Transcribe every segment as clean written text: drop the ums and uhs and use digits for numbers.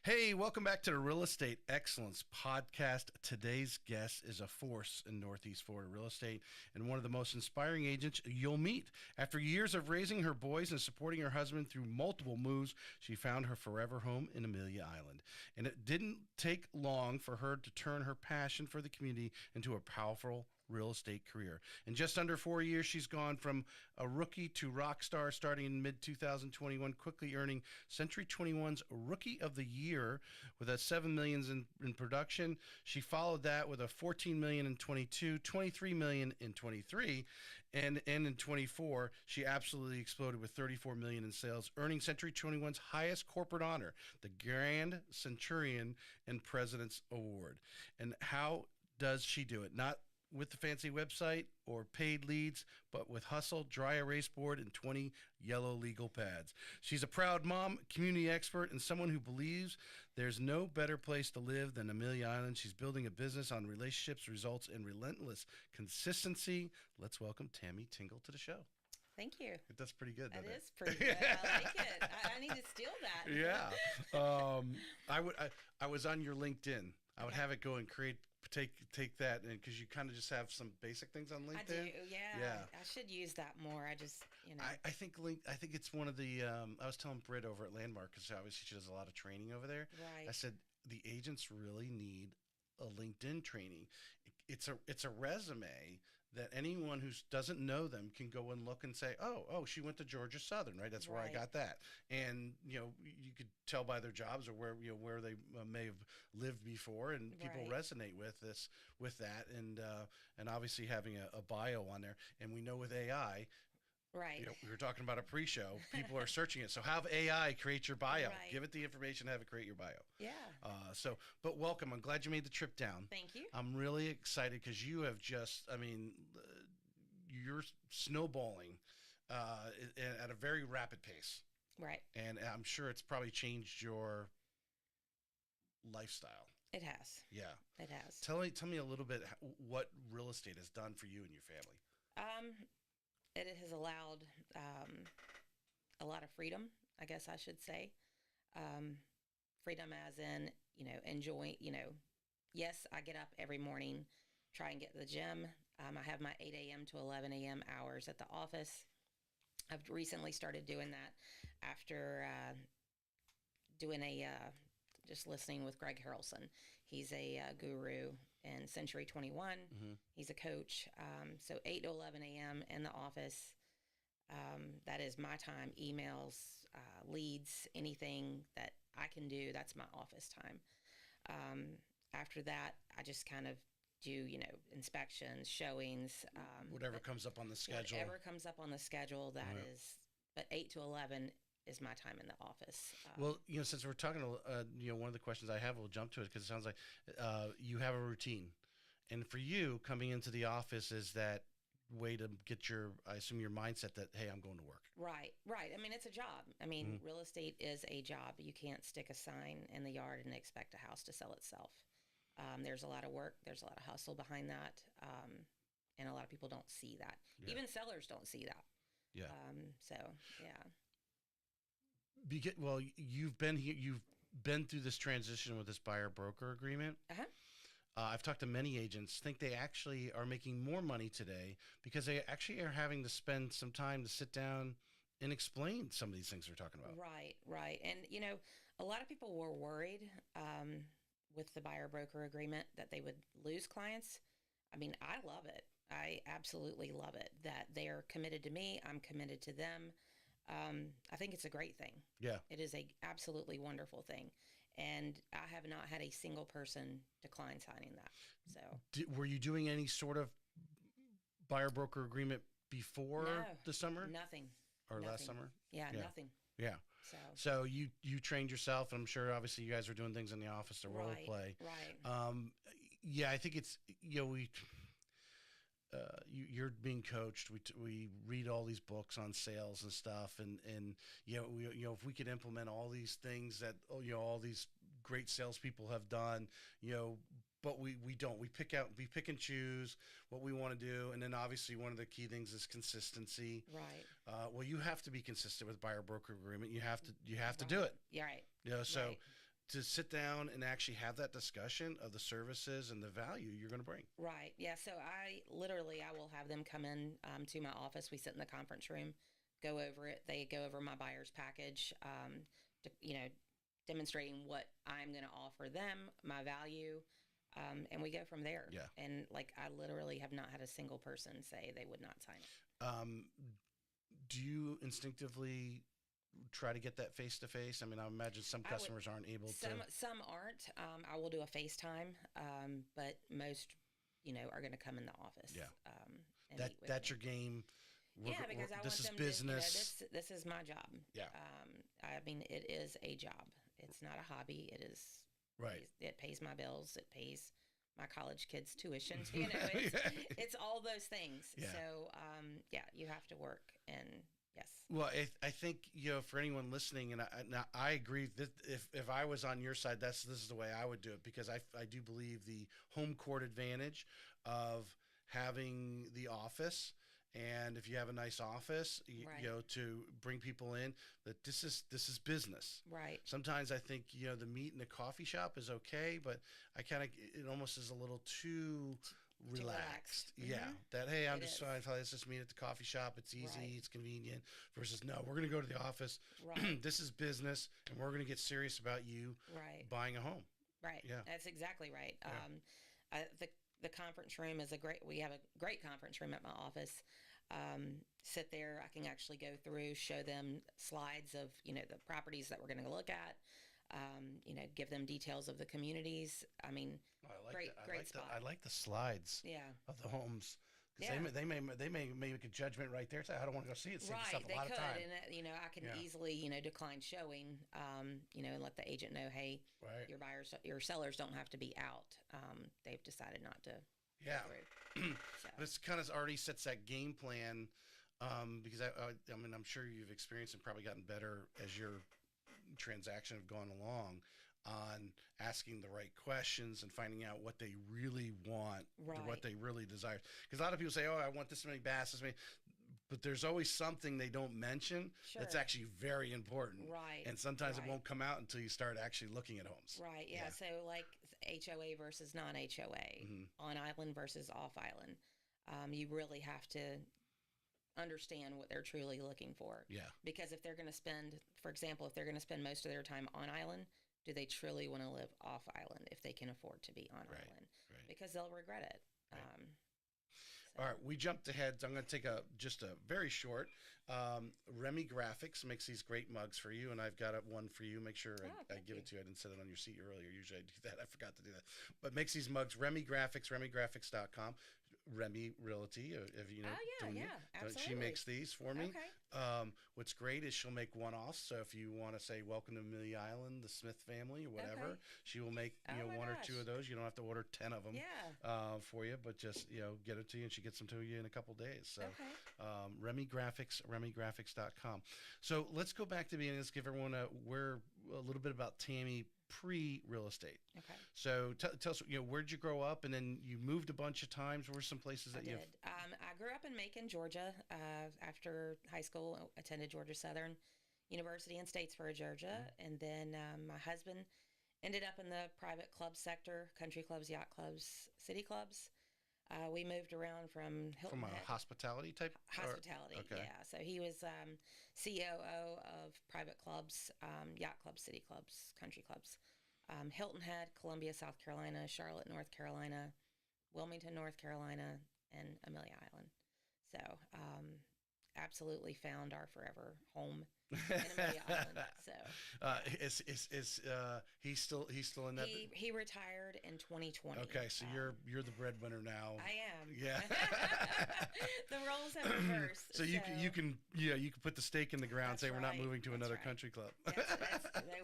Hey, welcome back to the Real Estate Excellence Podcast. Today's guest is a force in Northeast Florida real estate and one of the most inspiring agents you'll meet. After years of raising her boys and supporting her husband through multiple moves, she found her forever home in Amelia Island. And it didn't take long for her to turn her passion for the community into a powerful real estate career. In just under 4 years, she's gone from a rookie to rock star, starting in mid-2021, quickly earning Century 21's Rookie of the Year with a $7 million in production. She followed that with a $14 million in 22, $23 million in 23, and in 24, she absolutely exploded with $34 million in sales, earning Century 21's highest corporate honor, the Grand Centurion and President's Award. And how does she do it? Not with the fancy website or paid leads, but with hustle, dry erase board, and 20 yellow legal pads. She's a proud mom, community expert, and someone who believes there's no better place to live than Amelia Island. She's building a business on relationships, results, and relentless consistency. Let's welcome Tammy Tingle to the show. Thank you. That's pretty good. That is pretty good. I like it. I need to steal that. Yeah. I was on your LinkedIn. I would have it go and take that, and because you kind of just have some basic things on LinkedIn. I do, yeah. I should use that more. I just, I think it's one of the. I was telling Britt over at Landmark, because obviously she does a lot of training over there. Right. I said the agents really need a LinkedIn training. It's a resume that anyone who doesn't know them can go and look and say, oh, she went to Georgia Southern, right? That's where I got that. And you could tell by their jobs or where they may have lived before, and people resonate with that, and obviously having a bio on there. And we know with AI. Right. We were talking about a pre-show. People are searching it. So have AI create your bio. Right. Give it the information, have it create your bio. Yeah. But welcome. I'm glad you made the trip down. Thank you. I'm really excited because you have you're snowballing at a very rapid pace. Right. And I'm sure it's probably changed your lifestyle. It has. Yeah. It has. Tell me a little bit what real estate has done for you and your family. It has allowed a lot of freedom, I guess I should say. Freedom as in, enjoy, yes, I get up every morning, try and get to the gym. I have my 8 a.m. to 11 a.m. hours at the office. I've recently started doing that after doing just listening with Greg Harrelson. He's a guru in Century 21. Mm-hmm. He's a coach. So 8 to 11 a.m. in the office. That is my time. Emails, leads, anything that I can do, that's my office time. After that, I just kind of do, inspections, showings. Whatever comes up on the schedule. Whatever comes up on the schedule, that is, but 8 to 11 is my time in the office. Well, since we're talking, one of the questions I have, we'll jump to it because it sounds like you have a routine. And for you, coming into the office is that way to get I assume your mindset that, hey, I'm going to work. Right. I mean, it's a job. I mean, real estate is a job. You can't stick a sign in the yard and expect a house to sell itself. There's a lot of work. There's a lot of hustle behind that. And a lot of people don't see that. Yeah. Even sellers don't see that. Yeah. Yeah. Well, you've been here. You've been through this transition with this buyer-broker agreement. Uh-huh. I've talked to many agents, think they actually are making more money today because they actually are having to spend some time to sit down and explain some of these things we're talking about. Right. And, a lot of people were worried with the buyer-broker agreement that they would lose clients. I mean, I love it. I absolutely love it that they're committed to me. I'm committed to them. I think it's a great thing. Yeah. It is a absolutely wonderful thing. And I have not had a single person decline signing that. So were you doing any sort of buyer broker agreement before the summer? Nothing. Or last summer? Yeah, nothing. Yeah. So you trained yourself, and I'm sure obviously you guys are doing things in the office to role play. Right. I think it's you're being coached. We read all these books on sales and stuff, and if we could implement all these things that all these great salespeople have done, but we don't. We pick and choose what we want to do, and then obviously one of the key things is consistency. Right. Well, you have to be consistent with buyer broker agreement. You have to do it. Yeah. Right. So. Right. to sit down and actually have that discussion of the services and the value you're going to bring. Right. Yeah. So I will have them come in to my office. We sit in the conference room, go over it. They go over my buyer's package, demonstrating what I'm going to offer them, my value, and we go from there. Yeah. And like I literally have not had a single person say they would not sign it. Do you instinctively try to get that face to face? I mean, I imagine some customers aren't able to. Some aren't. I will do a FaceTime, but most, are going to come in the office. Yeah. And That's your game. Because I this want is them business. to, this is my job. Yeah. I mean, it is a job. It's not a hobby. It is. Right. It pays my bills. It pays my college kids' tuition. It's all those things. Yeah. So, you have to work, and yes. Well, I think for anyone listening, and I agree that if I was on your side, this is the way I would do it, because I do believe the home court advantage of having the office. And if you have a nice office, Right. To bring people in, that this is business. Right. Sometimes I think the meet in the coffee shop is okay, but it almost is a little too relaxed. Yeah, that hey, I'm just trying to let's just meet at the coffee shop. It's easy, Right. it's convenient. Versus no, we're going to go to the office. Right. This is business, and we're going to get serious about you Right. buying a home. Right. Yeah, That's exactly right. Yeah. The conference room is we have a great conference room at my office. Sit there, I can actually go through, show them slides of, the properties that we're going to look at, give them details of the communities. I mean, great spot. I like the slides. Yeah. Of the homes. Yeah. Because they may make a judgment right there. Say, I don't want to go see it. Save yourself They a lot could, of time. and I can Yeah. easily, decline showing, and let the agent know, hey, Right. your sellers don't have to be out. They've decided not to. Yeah. So. This kind of already sets that game plan, because I mean, I'm sure you've experienced and probably gotten better as your transaction have gone along on asking the right questions and finding out what they really want, Right. what they really desire. Because a lot of people say, oh, I want this many bass, this many. But there's always something they don't mention that's actually very important. Right. And sometimes Right. it won't come out until you start actually looking at homes. Right. Yeah. So like HOA versus non-HOA, on island versus off island. You really have to understand what they're truly looking for. Yeah. Because if they're going to spend, for example, if they're going to spend most of their time on island, do they truly want to live off island if they can afford to be on island? Right. Because they'll regret it. Right. All right, we jumped ahead. So I'm going to take just a very short. Remy Graphics makes these great mugs for you, and I've got one for you. Make sure I give it to you. I didn't set it on your seat earlier. Usually I do that. I forgot to do that. But makes these mugs. Remy Graphics, RemyGraphics.com. Remy Realty, if you know. Oh, yeah, absolutely. She makes these for me. Okay. What's great is she'll make one-offs. So if you want to say welcome to Amelia Island, the Smith family, or whatever, she will make one or two of those. You don't have to order 10 of them for you, but just get it to you, and she gets them to you in a couple days. So Remy Graphics, RemyGraphics.com. So let's go back to the beginning. Let's give everyone a little bit about Tammy pre-real estate. Okay. So tell us, where'd you grow up, and then you moved a bunch of times. Where were some places that I did. I grew up in Macon, Georgia. After high school, attended Georgia Southern University in Statesboro, Georgia, and then my husband ended up in the private club sector: country clubs, yacht clubs, city clubs. We moved around from Hilton from a Head. hospitality type. Hospitality, okay. yeah. So he was COO of private clubs, yacht clubs, city clubs, country clubs. Hilton Head, Columbia, South Carolina, Charlotte, North Carolina, Wilmington, North Carolina, and Amelia Island. So absolutely found our forever home in Amelia Island. So is he's still in that? He retired in 2020. Okay, so you're the breadwinner now. I am. Yeah. The roles have reversed. So you can put the stake in the ground. Say we're not moving to another right. country club.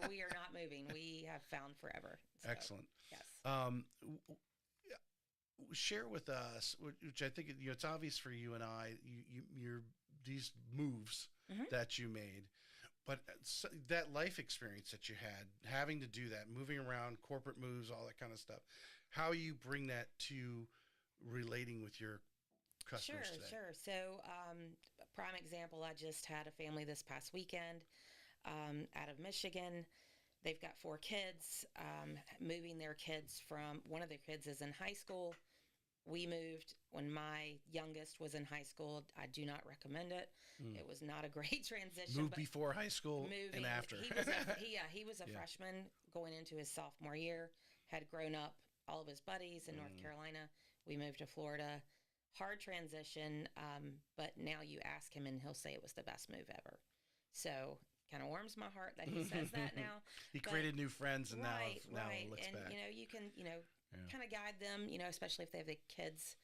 We are not moving. We have found forever. So, Excellent. Yes. Share with us, which I think it's obvious for you and I, you're these moves that you made, but that life experience that you had, having to do that, moving around, corporate moves, all that kind of stuff, how you bring that to relating with your customers today. Sure. So, prime example, I just had a family this past weekend out of Michigan. They've got 4 kids. Moving their kids from one of their kids is in high school. We moved when my youngest was in high school. I do not recommend it. Mm. It was not a great transition. Move But before high school moving, and after. he was a Yeah. freshman going into his sophomore year. Had grown up all of his buddies in North Mm. Carolina. We moved to Florida. Hard transition, but now you ask him and he'll say it was the best move ever. So kind of warms my heart that he says that now. He But created new friends and right, now right, looks and back. you can Yeah. kind of guide them, especially if they have the kids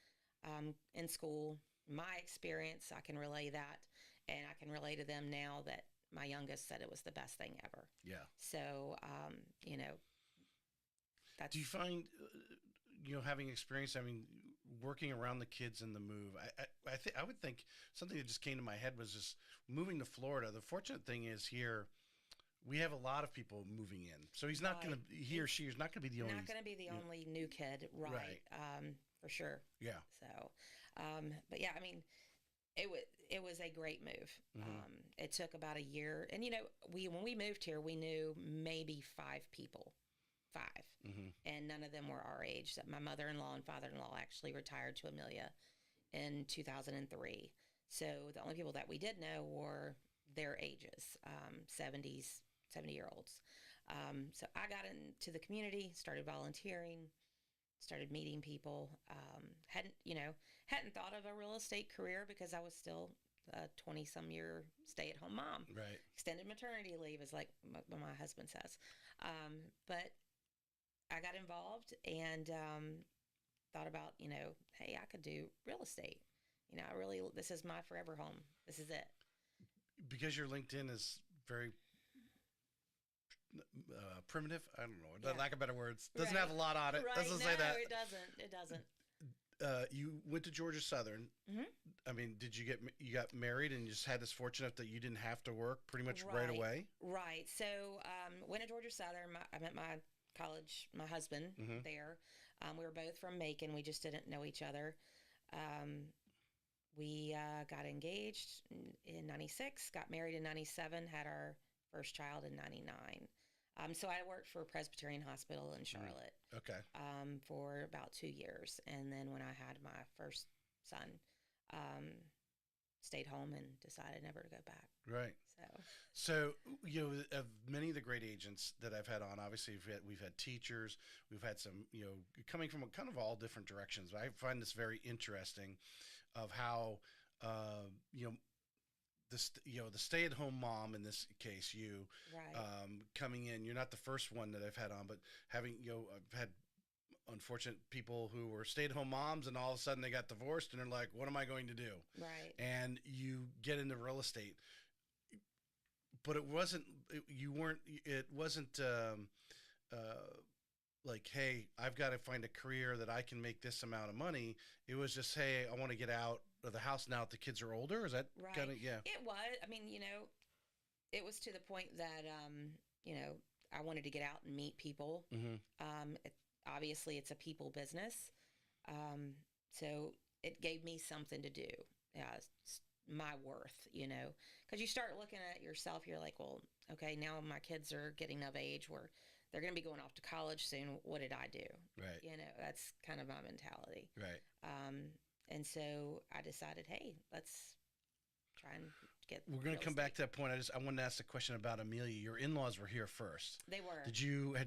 in school. My experience, I can relay that, and I can relay to them now that my youngest said it was the best thing ever. Yeah. So, that's Do you find, having experience, I mean, working around the kids in the move, I would think something that just came to my head was just moving to Florida. The fortunate thing is here, we have a lot of people moving in. So he's not going right. to, he or she is not going to be the only. Not going to be the you know, only new kid, right? Right. For sure. Yeah. So, but yeah, I mean, it was a great move. Mhm. It took about a year, and when we moved here, we knew maybe 5 people, 5, Mhm. and none of them were our age. That my mother-in-law and father-in-law actually retired to Amelia in 2003. So the only people that we did know were their ages, 70s, 70-year-olds. So I got into the community, started volunteering, started meeting people. Hadn't thought of a real estate career because I was still a 20-some-year stay-at-home mom. Right. Extended maternity leave is like my husband says. But I got involved and thought about, hey, I could do real estate. This is my forever home. This is it. Because your LinkedIn is very primitive. I don't know. Yeah. Lack of better words. Doesn't Right. have a lot on it. Right. Doesn't No, say that. it doesn't. It doesn't. You went to Georgia Southern. Mhm. I mean, you got married and you just had this fortunate that you didn't have to work pretty much right away? Right. So, went to Georgia Southern. I met my husband Mhm. there. We were both from Macon. We just didn't know each other. We got engaged in 96, got married in 97, had our first child in 99. So I worked for Presbyterian Hospital in Charlotte Okay. for about 2 years. And then when I had my first son, stayed home and decided never to go back. Right. So, of many of the great agents that I've had on, obviously we've had teachers, we've had some, coming from kind of all different directions. I find this very interesting of how, the stay-at-home mom in this case, you, Right. coming in, you're not the first one that I've had on, but having, I've had unfortunate people who were stay-at-home moms and all of a sudden they got divorced and they're like, what am I going to do? Right. And you get into real estate, but it wasn't like, hey, I've got to find a career that I can make this amount of money. It was just, hey, I want to get out of the house now that the kids are older. Is that Right. kind of, yeah. It was. I mean, it was to the point that, I wanted to get out and meet people. Mm-hmm. Obviously, it's a people business. So it gave me something to do. Yeah, it's my worth, because you start looking at yourself, you're like, well, okay, now my kids are getting of age where they're going to be going off to college soon. What did I do? Right. That's kind of my mentality. Right. And so I decided, hey, let's try and get. We're going to come back to that point. I wanted to ask a question about Amelia. Your in-laws were here first. They were. Have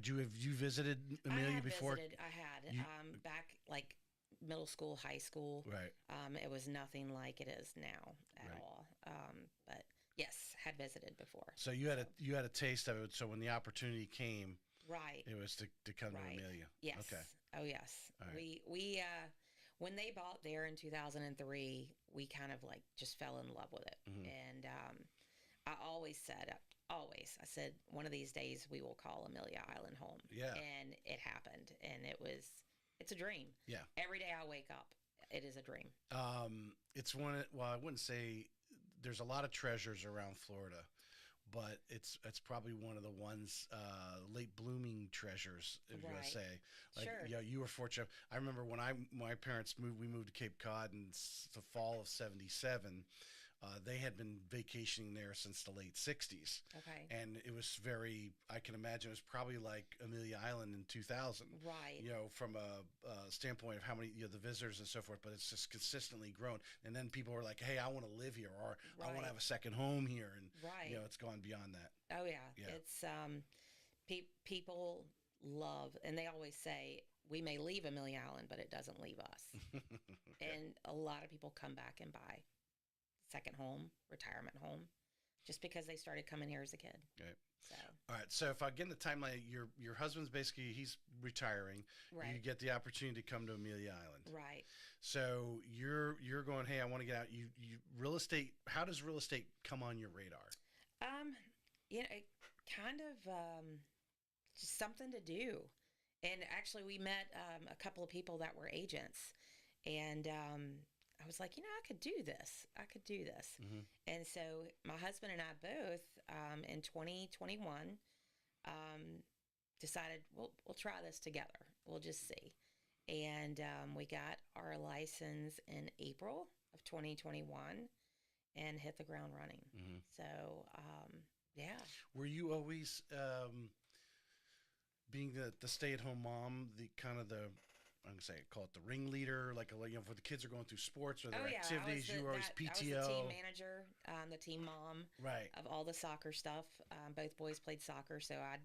you visited Amelia before? I had back like middle school, high school. Right. It was nothing like it is now at all. But yes, had visited before. So you had a taste of it. So when the opportunity came, right, it was to come to Amelia. Yes. Okay. Oh yes. All right. We when they bought there in 2003, we kind of like just fell in love with it. Mm-hmm. And I said, one of these days we will call Amelia Island home. Yeah. And it happened, and it's a dream. Yeah. Every day I wake up, it is a dream. It's I wouldn't say there's a lot of treasures around Florida, but it's probably one of the ones, late blooming treasures, if you're gonna say. Like, sure. You were fortunate. I remember when my parents moved, we moved to Cape Cod in the fall of '77. They had been vacationing there since the late 60s. Okay. And it was very, I can imagine it was probably like Amelia Island in 2000, Right. from a standpoint of how many, the visitors and so forth, but it's just consistently grown. And then people were like, hey, I want to live here, or I want Right. to have a second home here. And, Right. it's gone beyond that. Oh yeah. Yeah. It's people love, and they always say we may leave Amelia Island, but it doesn't leave us. Okay. And a lot of people come back and buy second home, retirement home, just because they started coming here as a kid. Okay. So All right. So if I get in the timeline, your husband's basically, he's retiring. right, You get the opportunity to come to Amelia Island. right. So you're going, hey, I want to get out. You real estate. How does real estate come on your radar? Um, it kind of just something to do. And actually, we met a couple of people that were agents, and I was like, I could do this. I could do this. Mm-hmm. And so my husband and I both in 2021 decided we'll try this together. We'll just see. And we got our license in April of 2021 and hit the ground running. Mm-hmm. So yeah. Were you always being the stay-at-home mom, the kind of the, I'm gonna say, call it the ringleader, like for the kids are going through sports or their activities, you were always PTO. I was the team manager, the team mom, right? Of all the soccer stuff. Both boys played soccer, so I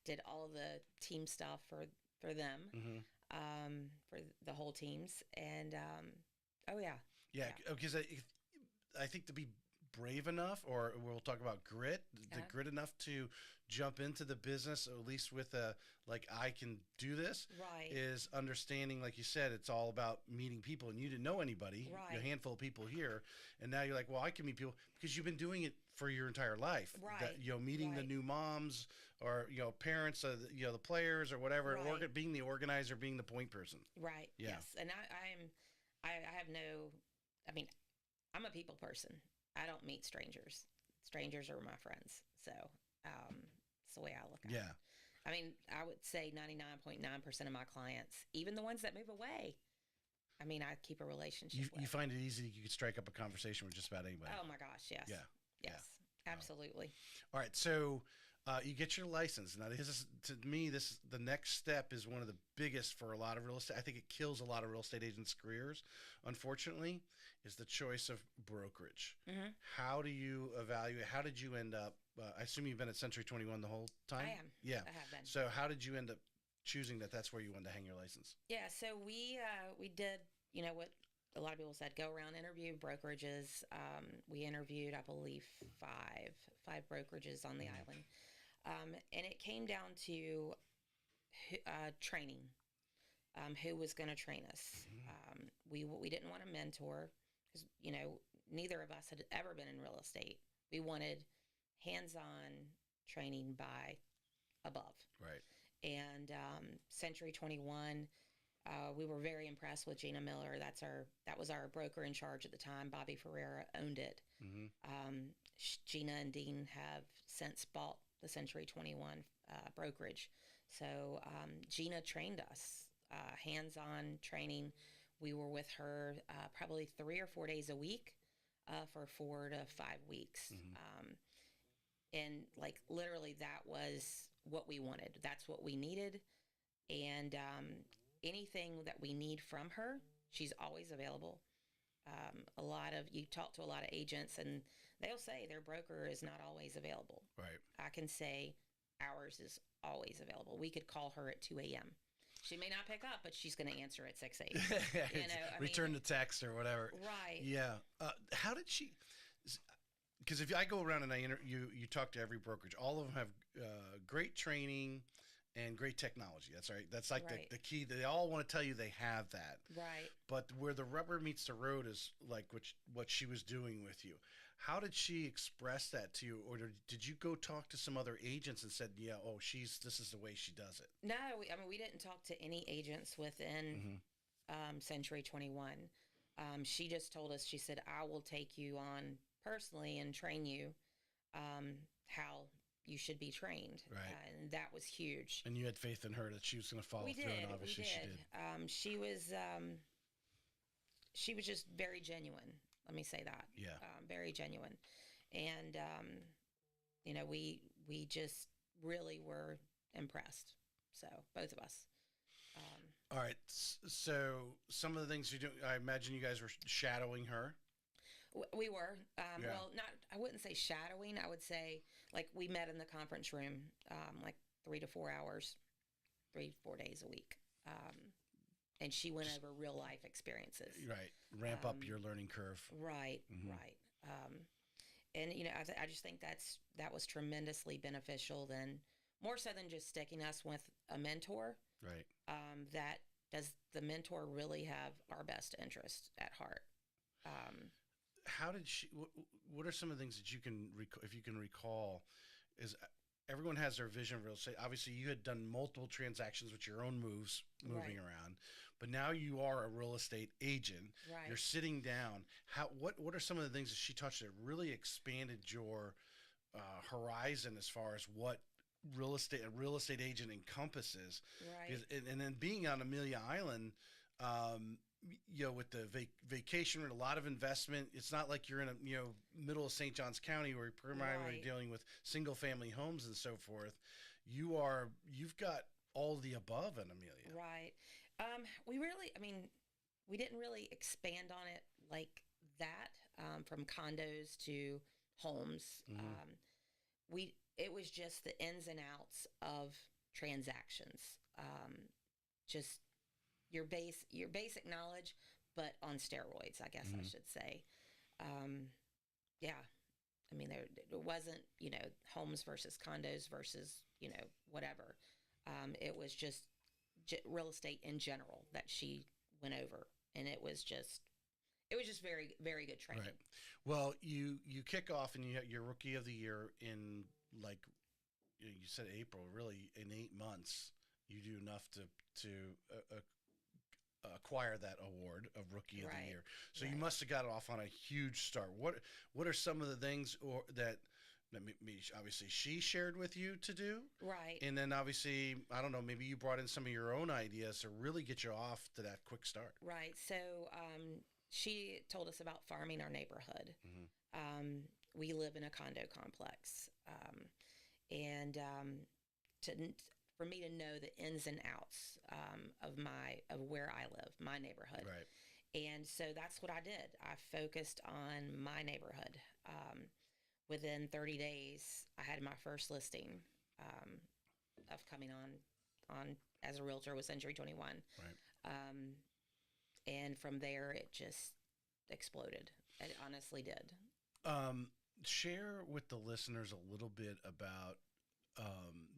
did all of the team stuff for them, for the whole teams, and oh yeah, yeah, because I think to be brave enough, or we'll talk about grit, the grit enough to jump into the business, at least with like, I can do this, right, is understanding, like you said, it's all about meeting people, and you didn't know anybody, right, a handful of people here, and now you're like, well, I can meet people, because you've been doing it for your entire life, right, that, meeting the new moms, or parents, the players or whatever, right. being the organizer, being the point person, Right. yeah. Yes, and I have no, I mean, I'm a people person. I don't meet strangers. Strangers are my friends. So it's the way I look at it. Yeah. I mean, I would say 99.9% of my clients, even the ones that move away, I mean, I keep a relationship with. You find it easy that you could strike up a conversation with just about anybody. Oh my gosh, yes. Yeah. Yes, yeah. absolutely. All right, so you get your license. Now, this is, to me, the next step is one of the biggest for a lot of real estate. I think it kills a lot of real estate agents' careers, unfortunately, is the choice of brokerage. Mm-hmm. How do you evaluate? How did you end up? I assume you've been at Century 21 the whole time? I am. Yeah. I have been. So how did you end up choosing that's where you wanted to hang your license? Yeah, so we did, what a lot of people said, go around, interview brokerages. We interviewed, I believe, five brokerages on the island. And it came down to training, who was going to train us. We didn't want a mentor because, neither of us had ever been in real estate. We wanted hands-on training by above. Right. And Century 21, we were very impressed with Gina Miller. That was our broker in charge at the time. Bobby Ferreira owned it. Mm-hmm. Gina and Dean have since bought the Century 21 brokerage. So Gina trained us, hands-on training. We were with her probably 3 or 4 days a week for 4 to 5 weeks. Mm-hmm. And like literally that was what we wanted. That's what we needed. And anything that we need from her, she's always available. You talk to a lot of agents and they'll say their broker is not always available. Right. I can say ours is always available. We could call her at 2 a.m. She may not pick up, but she's going to answer at 6 a.m. Return the text or whatever. Right. Yeah. How did she? Because if I go around and you talk to every brokerage, all of them have great training and great technology. That's right. That's like right. the key. They all want to tell you they have that. Right. But where the rubber meets the road is like what she was doing with you. How did she express that to you, or did you go talk to some other agents and said, "Yeah, this is the way she does it"? No, we didn't talk to any agents within Century 21. She just told us. She said, "I will take you on personally and train you how you should be trained." Right. And that was huge. And you had faith in her that she was going to follow through, and obviously she did. She was just very genuine. Let me say that. Yeah. Very genuine. And, we just really were impressed. So both of us. Um, All right. So some of the things you do, I imagine you guys were shadowing her. we were, Yeah. well, not, I wouldn't say shadowing. I would say like we met in the conference room, like 3 to 4 hours, 3, 4 days a week. And she went Just over real life experiences. right. Ramp up Um, your learning curve. right, Hmm. right. And I just think that was tremendously beneficial. Than more so than just sticking us with a mentor. Right. That does the mentor really have our best interest at heart? Um, How did she? What are some of the things that you can, if you can recall? Is everyone has their vision of real estate? Obviously, you had done multiple transactions with your own moves, moving right, around, but now you are a real estate agent. You're right. sitting down. What are some of the things that she touched that really expanded your horizon as far as what a real estate agent encompasses? Right, Because and then being on Amelia Island, um, with the vacation and a lot of investment, it's not like you're in a middle of St. Johns County where you're primarily right, dealing with single family homes and so forth. You've got all the above in Amelia. right. We really, I mean, we didn't really expand on it like that, from condos to homes. Hmm. It was just the ins and outs of transactions. Just your basic knowledge, but on steroids, I guess I Hmm. should say. Um, yeah, I mean, there wasn't, homes versus condos versus, whatever. It was just real estate in general that she went over, and it was just very, very good training. Right. Well, you kick off and you have your rookie of the year in, like, you said April. Really, in 8 months, you do enough to acquire that award of rookie of the Right, year. So you right, must have got off on a huge start. What are some of the things that obviously she shared with you to do? right, And then obviously, I don't know, maybe you brought in some of your own ideas to really get you off to that quick start. right. So she told us about farming our neighborhood. Hmm. We live in a condo complex, and to for me to know the ins and outs, of where I live, my neighborhood. Right. And so that's what I did. I focused on my neighborhood. Within 30 days, I had my first listing, um, of coming on as a realtor with Century 21. Right. Um, and from there, it just exploded. It honestly did. Um, Share with the listeners a little bit about,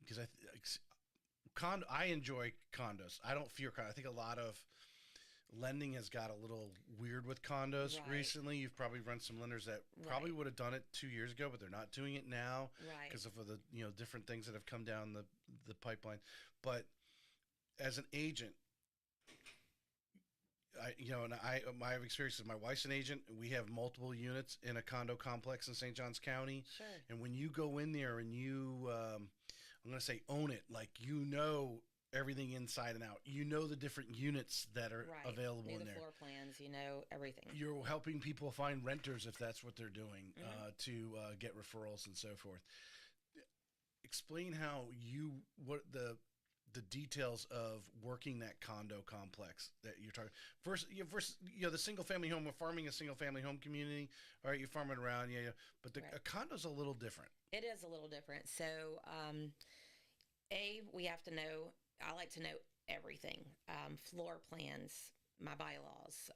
because I enjoy condos. I don't fear condos. I think a lot of lending has got a little weird with condos Right, recently. You've probably run some lenders that probably right, would have done it 2 years ago, but they're not doing it now right, because of the different things that have come down the pipeline. But as an agent, I have experiences. My wife's an agent. We have multiple units in a condo complex in St. Johns County, sure, and when you go in there and I'm going to say own it, like everything inside and out. You know the different units that are right. available Knew in the there. floor plans, everything. You're helping people find renters if that's what they're doing, Hmm. to get referrals and so forth. Explain how what the details of working that condo complex that you're talking versus the single family home. We're farming a single family home community. All right, you're farming around, yeah, yeah. But Right. a condo's a little different. It is a little different. So, we have to know, I like to know everything, floor plans, my bylaws,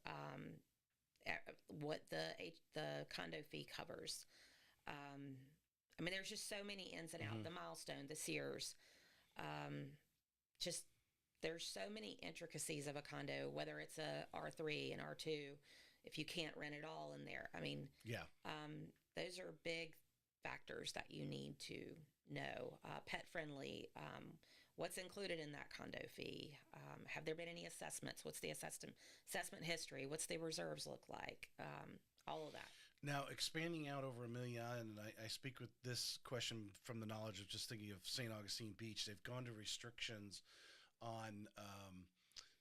what the condo fee covers. Um, I mean, there's just so many ins and out. Hmm. The milestone, the Sears, um, just there's so many intricacies of a condo, whether it's a R3 and R2, if you can't rent it all in there. I mean, Yeah. those are big factors that you need to know. Pet friendly, what's included in that condo fee? Have there been any assessments? What's the assessment history? What's the reserves look like? All of that. Now, expanding out over Amelia Island, and I speak with this question from the knowledge of just thinking of St. Augustine Beach. They've gone to restrictions on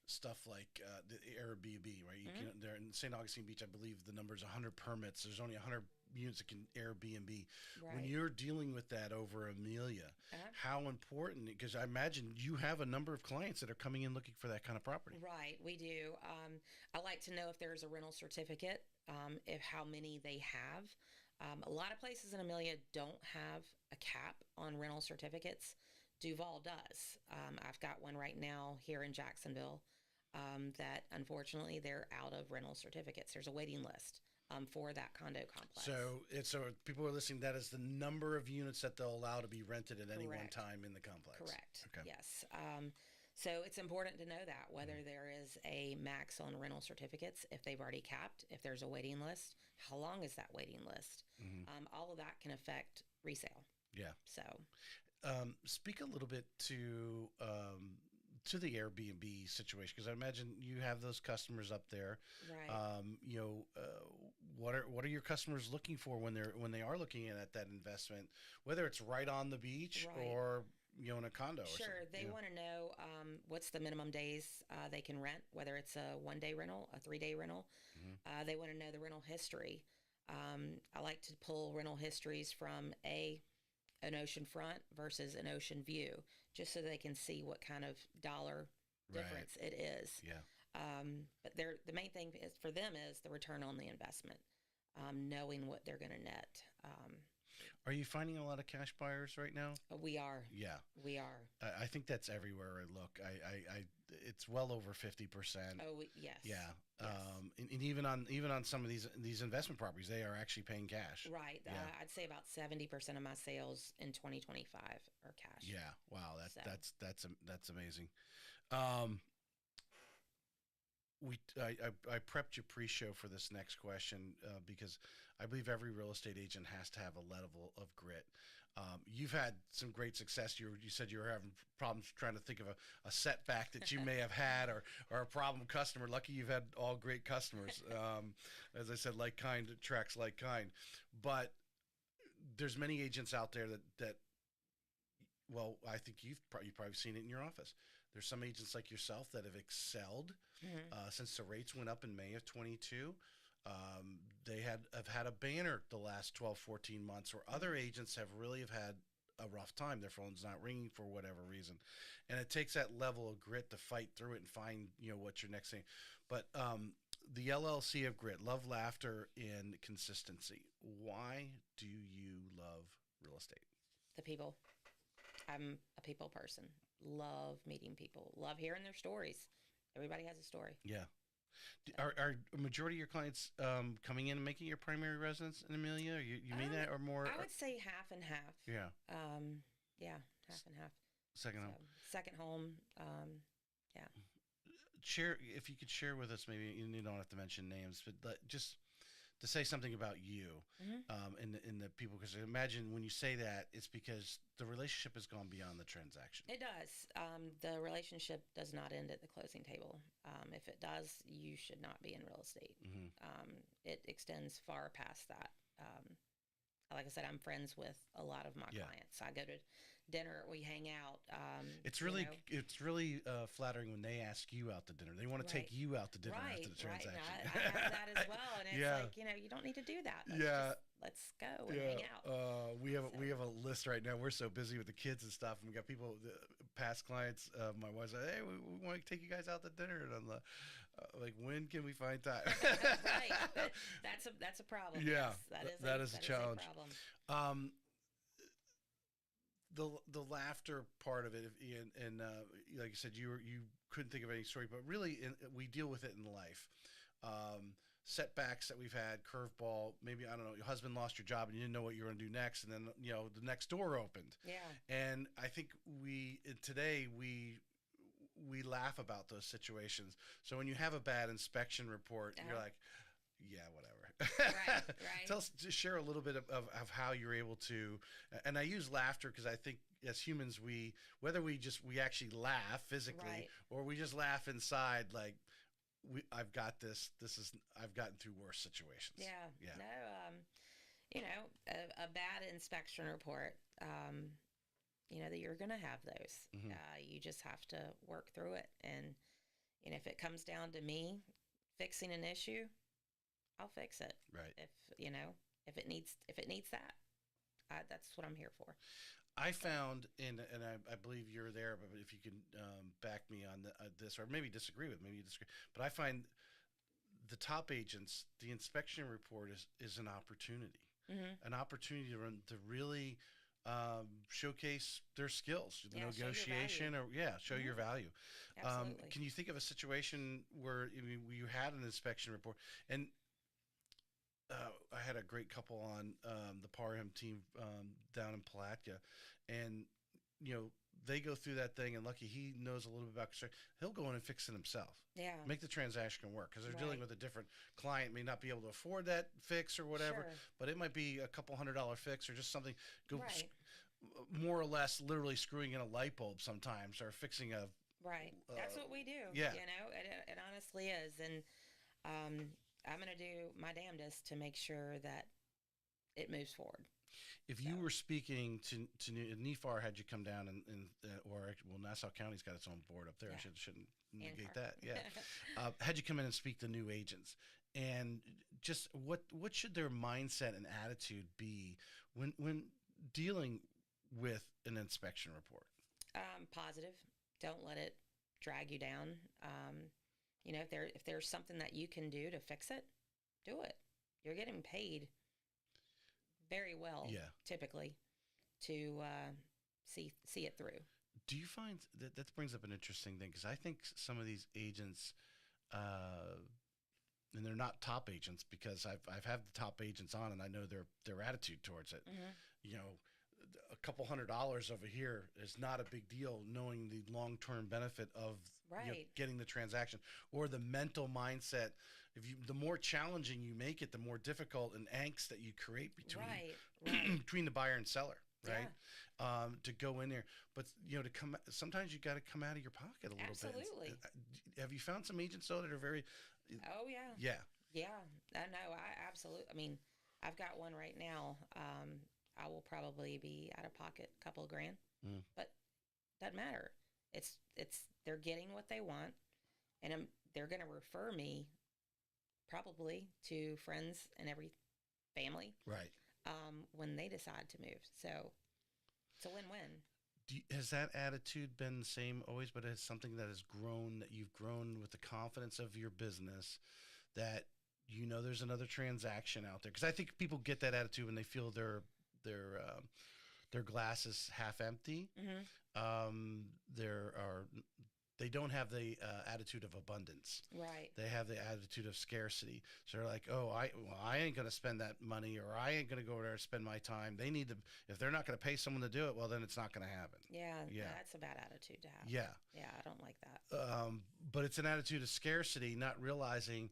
stuff like the Airbnb, right? You Mm-hmm. can there in St. Augustine Beach, I believe the number is 100 permits. There's only 100 units that can Airbnb. When Right. you're dealing with that over Amelia, Uh-huh. how important? Because I imagine you have a number of clients that are coming in looking for that kind of property. Right, we do. I like to know if there's a rental certificate, if how many they have. A lot of places in Amelia don't have a cap on rental certificates. Duval does. I've got one right now here in Jacksonville that unfortunately they're out of rental certificates. There's a waiting list for that condo complex. So people are listening. That is the number of units that they'll allow to be rented at any one Correct. time in the complex. Correct. Okay. Yes. So it's important to know that whether there is a max on rental certificates, if they've already capped, if there's a waiting list, how long is that waiting list? Mm-hmm. All of that can affect resale. Yeah. So, Speak a little bit to the Airbnb situation, because I imagine you have those customers up there. right, What are your customers looking for when they are looking at that investment, whether it's right on the beach right. or in a condo or Sure. something? They want to know what's the minimum days they can rent, whether it's a 1 day rental, a 3 day rental. Hmm. They want to know the rental history. I like to pull rental histories from an ocean front versus an ocean view, just so they can see what kind of dollar Right. difference it is. Yeah. But the main thing is for them is the return on the investment, knowing what they're going to net. Are you finding a lot of cash buyers right now? We are, Yeah. we are. I think that's everywhere I look. It's well over 50%. Oh, yes. Yeah. Yes. And even on some of these investment properties, they are actually paying cash. Right. Yeah. I'd say about 70% of my sales in 2025 are cash. Yeah. Wow. So, That's amazing. Um, I prepped you pre-show for this next question because I believe every real estate agent has to have a level of grit. You've had some great success. You said you were having problems trying to think of a setback that you may have had or a problem customer. Lucky you've had all great customers. As I said, like kind attracts like kind. But there's many agents out there that well, I think you've probably seen it in your office. There's some agents like yourself that have excelled mhm. since the rates went up in May of 22. They have had a banner the last 12, 14 months, where other agents have had a rough time. Their phone's not ringing for whatever reason, and it takes that level of grit to fight through it and find what's your next thing. But the LLC of grit, love, laughter, and consistency. Why do you love real estate? The people. I'm a people person. Love meeting people. Love hearing their stories. Everybody has a story. Yeah. So, Are a majority of your clients coming in and making your primary residence in Amelia? Or you mean that or more? I would say half and half. Yeah. Yeah, half and half. Second So, home. second home. Yeah. Share if you could share with us. Maybe you don't have to mention names, but just to say something about you Hmm. in the people, because I imagine when you say that, it's because the relationship has gone beyond the transaction. It does. The relationship does not end at the closing table. If it does, you should not be in real estate. Hmm. It extends far past that. Like I said, I'm friends with a lot of my Yeah. clients. I go to dinner, we hang out. It's you really know, it's really flattering when they ask you out to dinner. They want to Right. take you out to dinner right, after the right. And transaction. I have that as well. And it's Yeah. like, you don't need to do that. Yeah. Let's go and hang out. We have a list right now. We're so busy with the kids and stuff, and we got people, past clients. My wife's like, "Hey, we want to take you guys out to dinner," and I'm like, "When can we find time?" Right. That's a problem. Yeah, Yes, that is a challenge. problem. Um, the laughter part of it, and like you said, you couldn't think of any story, but really, we deal with it in life. Setbacks that we've had, curveball. Maybe, I don't know, your husband lost your job and you didn't know what you were going to do next, and then the next door opened. Yeah. And I think today we laugh about those situations. So when you have a bad inspection report, you're like, yeah, whatever. Right. Tell us, just share a little bit of how you're able to, and I use laughter because I think as humans, whether we actually laugh physically, Right. or we just laugh inside, like, I've got this. I've gotten through worse situations. Yeah. Yeah. No. A bad inspection report. That you're going to have those. Mhm. You just have to work through it, and And if it comes down to me fixing an issue, I'll fix it. Right. If you know, if it needs that, that's what I'm here for. I So, found, and I believe you're there, but if you can back me on this, or maybe disagree with, maybe you disagree, but I find the top agents, the inspection report is hmm an opportunity to really showcase their skills, the yeah, show your value. negotiation, or show your hmm value. Absolutely. Can you think of a situation where, I mean, you had an inspection report, and I had a great couple on the Parham team down in Palatka, and they go through that thing, and lucky he knows a little bit about construction. He'll go in and fix it himself, Yeah. make the transaction work because they're dealing Right. with a different client, may not be able to afford that fix or whatever, Sure. but it might be a couple $100 fix or just something. Go Right. more or less, literally screwing in a light bulb sometimes, or fixing a Right. That's what we do. yeah. It honestly is, and um, I'm gonna do my damnedest to make sure that it moves forward. If So you were speaking to NEFAR, had you come down well, Nassau County's got its own board up there. I yeah, shouldn't and negate car. that. Yeah. Had you come in and speak to new agents, and just what should their mindset and attitude be when dealing with an inspection report? Positive. Don't let it drag you down. Um, if there's something that you can do to fix it, do it. You're getting paid very well, Yeah. typically, to see it through. Do you find that brings up an interesting thing? Because I think some of these agents, uh, and they're not top agents, because I've had the top agents on, and I know their attitude towards it. hmm You know, a couple $100 over here is not a big deal, knowing the long term benefit of Right. getting the transaction, or the mental mindset. The more challenging you make it, the more difficult and angst that you create between Right. Right. between the buyer and seller, right? Yeah. To go in there, but to come, sometimes you got to come out of your pocket a little bit. Absolutely. Have you found some agents though that are very, Oh yeah. yeah, Yeah. I know. I absolutely. I mean, I've got one right now. I will probably be out of pocket a couple of grand, mm, but doesn't matter. It's they're getting what they want, and they're going to refer me probably to friends and every family right? when they decide to move. So it's a win-win. Has that attitude been the same always, but it's something that has grown, that you've grown with the confidence of your business, that there's another transaction out there? Because I think people get that attitude when they feel their their glass is half empty. hmm There are They don't have the attitude of abundance. Right. They have the attitude of scarcity. So they're like, oh, I ain't going to spend that money, or I ain't going to go there and spend my time. They need to, if they're not going to pay someone to do it, well, then it's not going to happen. Yeah. Yeah. That's a bad attitude to have. Yeah. Yeah. I don't like that. But it's an attitude of scarcity, not realizing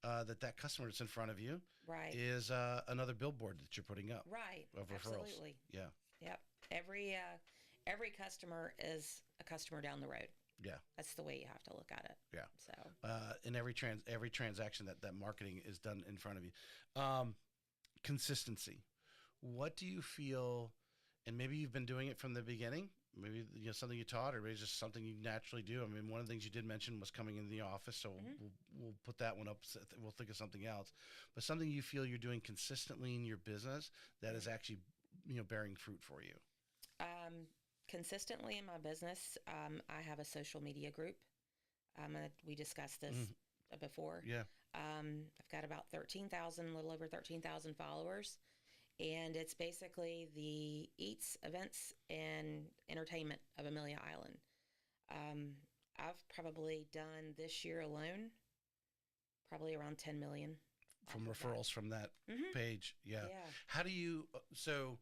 that customer that's in front of you Right. is another billboard that you're putting up Right. of referrals. Absolutely. Yeah. Yep. Every customer is a customer down the road. Yeah. That's the way you have to look at it. Yeah. So In every transaction that marketing is done in front of you. Consistency. What do you feel? And maybe you've been doing it from the beginning. Maybe something you taught, or maybe it's just something you naturally do. I mean, one of the things you did mention was coming into the office, so hmm we'll put that one up. We'll think of something else, but something you feel you're doing consistently in your business that is actually bearing fruit for you. um, consistently in my business, I have a social media group. We discussed this Mhm. before. Yeah. I've got about 13,000, a little over 13,000 followers. And it's basically the eats, events, and entertainment of Amelia Island. I've probably done this year alone, probably around 10 million From off of referrals from that that. hmm page. Yeah. Yeah. How do you? So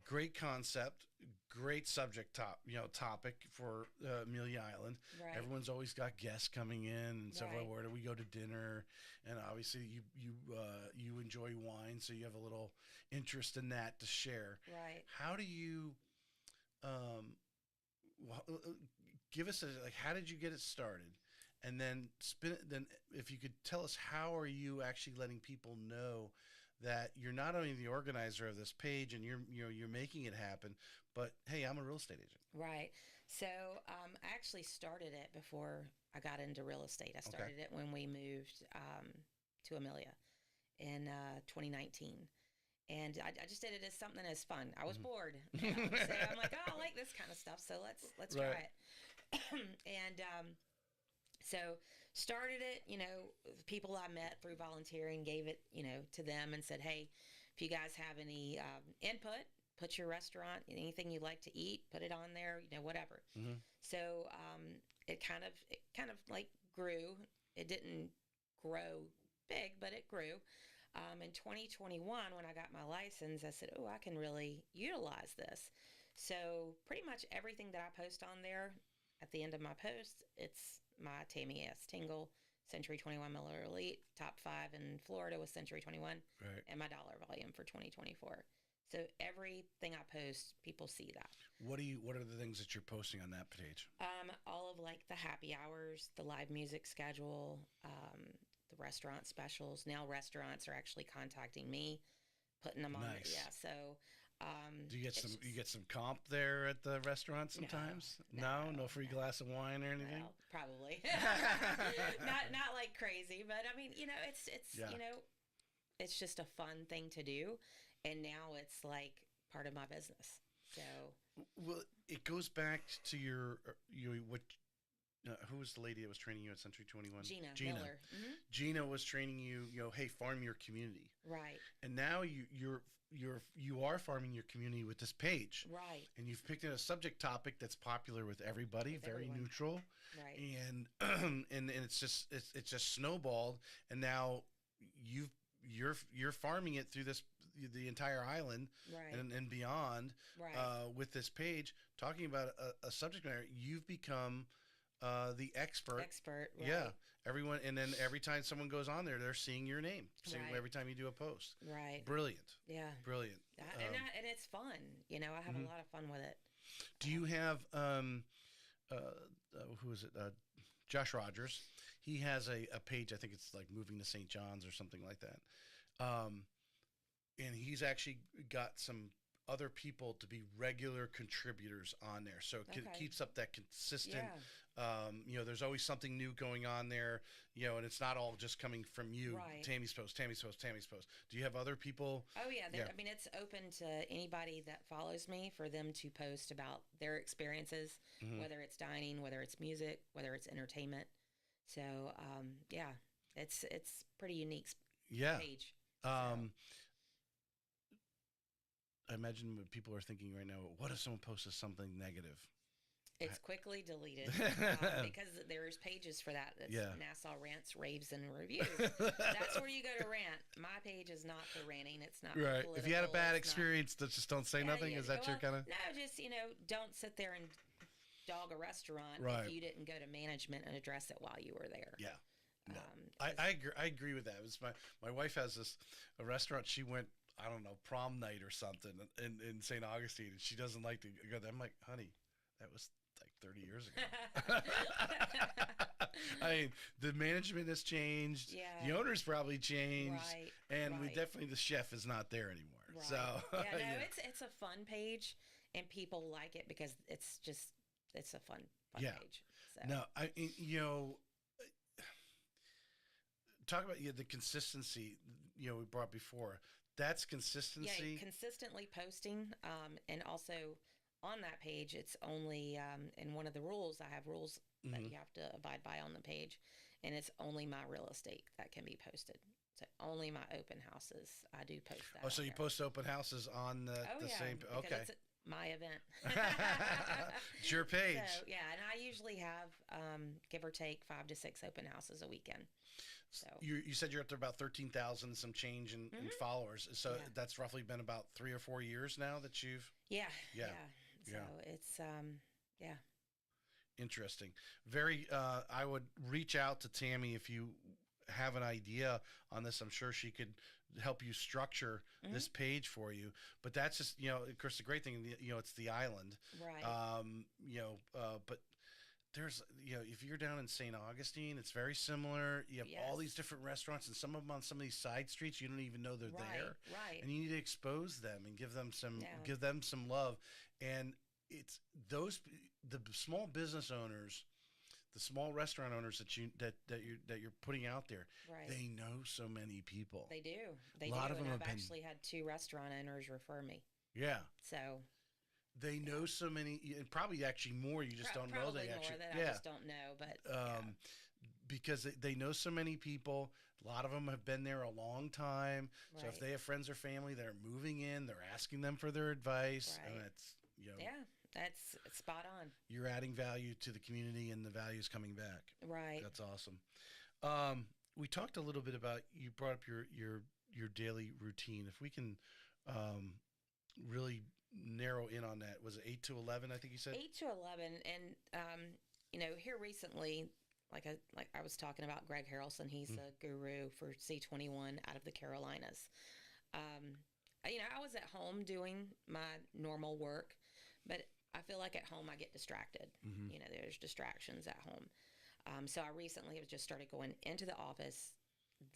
great concept, great topic for Amelia Island. Right. Everyone's always got guests coming in, and so Right. where do we go to dinner? And obviously you enjoy wine, so you have a little interest in that to share. Right. How do you um, give us like, how did you get it started? And then if you could tell us, how are you actually letting people know that you're not only the organizer of this page and you're making it happen, but hey, I'm a real estate agent. Right. So I actually started it before I got into real estate. I Okay. started it when we moved to Amelia in 2019. And I just did it as something as fun. I was bored, so I'm like, oh, I like this kind of stuff. So let's Right. try it. And so started it. People I met through volunteering gave it, to them and said, hey, if you guys have any input, put your restaurant, anything you like to eat, put it on there. Whatever. Hmm. So it kind of like grew. It didn't grow big, but it grew. In 2021, when I got my license, I said, oh, I can really utilize this. So pretty much everything that I post on there, at the end of my post, it's my Tammy S. Tingle, Century 21 Miller Elite, top 5 in Florida with Century 21, Right. and my dollar volume for 2024. So everything I post, people see that. What are the things that you're posting on that page? All of like the happy hours, the live music schedule, the restaurant specials. Now restaurants are actually contacting me, putting them on. Nice. Yeah. So, Do you get it's some just, you get some comp there at the restaurant sometimes? No free glass of wine or anything? well, probably not like crazy, but I mean, it's Yeah. it's just a fun thing to do, and now it's like part of my business. So Well, it goes back to what who was the lady that was training you at Century 21? Gina Miller. Gina was training you, hey, farm your community. Right. And now you are farming your community with this page. Right. And you've picked a subject topic that's popular with everybody, With very everyone. neutral. Right. And and it's just snowballed, and now you're farming it through the entire island Right. and beyond Right. with this page talking about a subject matter. You've become the expert. Expert. Right. Yeah, everyone, and then every time someone goes on there, they're seeing your name. Right. Every time you do a post. Right. Brilliant. Yeah. Brilliant. And it's fun. I have a lot of fun with it. Do you have who is it? Josh Rogers. He has a page. I think it's like moving to St. John's or something like that. And he's actually got some other people to be regular contributors on there, so it Okay. keeps up that consistent. Yeah. There's always something new going on there. And it's not all just coming from you. Right. Tammy's post, Tammy's post, Tammy's post. Do you have other people? Oh yeah. Yeah. I mean, it's open to anybody that follows me for them to post about their experiences, Mhm. whether it's dining, whether it's music, whether it's entertainment. So yeah, it's pretty unique Yeah. page. So, Um, I imagine what people are thinking right now. What if someone posts something negative? it's quickly deleted because there's pages for that. That's Yeah. Nassau Rants, Raves, and Reviews. That's where you go to rant. My page is not for ranting. It's not Right. If you had a political, bad it's not- experience, just don't say Yeah, nothing. yeah, Is that your well, kind of? No, just don't sit there and dog a restaurant Right. if you didn't go to management and address it while you were there. Yeah. No. 'Cause- I agree with that. It was my wife has a restaurant. She went, I don't know, prom night or something in St. Augustine, and she doesn't like to go there. I'm like, honey, that was like 30 years ago. I mean, the management has changed. Yeah. The owner's probably changed. Right. And right. the chef is not there anymore. Right. So yeah, no, yeah. it's a fun page, and people like it because it's a fun Yeah. page. So. No, talk about the consistency. We brought before. That's consistency. Yeah, consistently posting, and also on that page, it's only in one of the rules. I have rules that you have to abide by on the page, and it's only my real estate that can be posted. So only my open houses. I do post that. Oh, so on you there. post open houses on the yeah, same? because Okay, it's my event. it's your page. So yeah, and I usually have give or take 5 to 6 open houses a weekend. So You said you're up to about 13,000 some change in followers. So Yeah. that's roughly been about 3 or 4 years now that you've. yeah, Yeah. So Yeah. it's yeah. Interesting. Very. I would reach out to Tammy if you have an idea on this. I'm sure she could help you structure this page for you. But that's just of course the great thing. It's the island. Right. But there's, if you're down in St. Augustine, it's very similar. You have all these Yes. different restaurants, and some of them on some of these side streets, you don't even know they're Right. there, Right. and you need to expose them and Yeah. give them some love. And it's those the small business owners, the small restaurant owners that you're putting out there. Right. They know so many people. They do. A They do. lot of them And I've have been, actually had two restaurant owners refer me. yeah. So They yeah. know so many, and probably actually more. You just don't know Probably they more actually, that I yeah. just don't know, but yeah. Um, because they know so many people. A lot of them have been there a long time. So if Right. they have friends or family that are moving in, they're asking them for their advice, and Right. that's Yeah. That's spot on. you're adding value to the community, and the value is coming back. Right. That's awesome. Um, we talked a little bit about, you brought up your daily routine. If we can um, really narrow in on that, was it 8 to 11? I think you said. 8 to 11, and here recently, like I was talking about Greg Harrelson. He's Mm. a guru for C21 out of the Carolinas. I was at home doing my normal work, but I feel like at home I get distracted. Mm-hmm. There's distractions at home. So I recently have just started going into the office.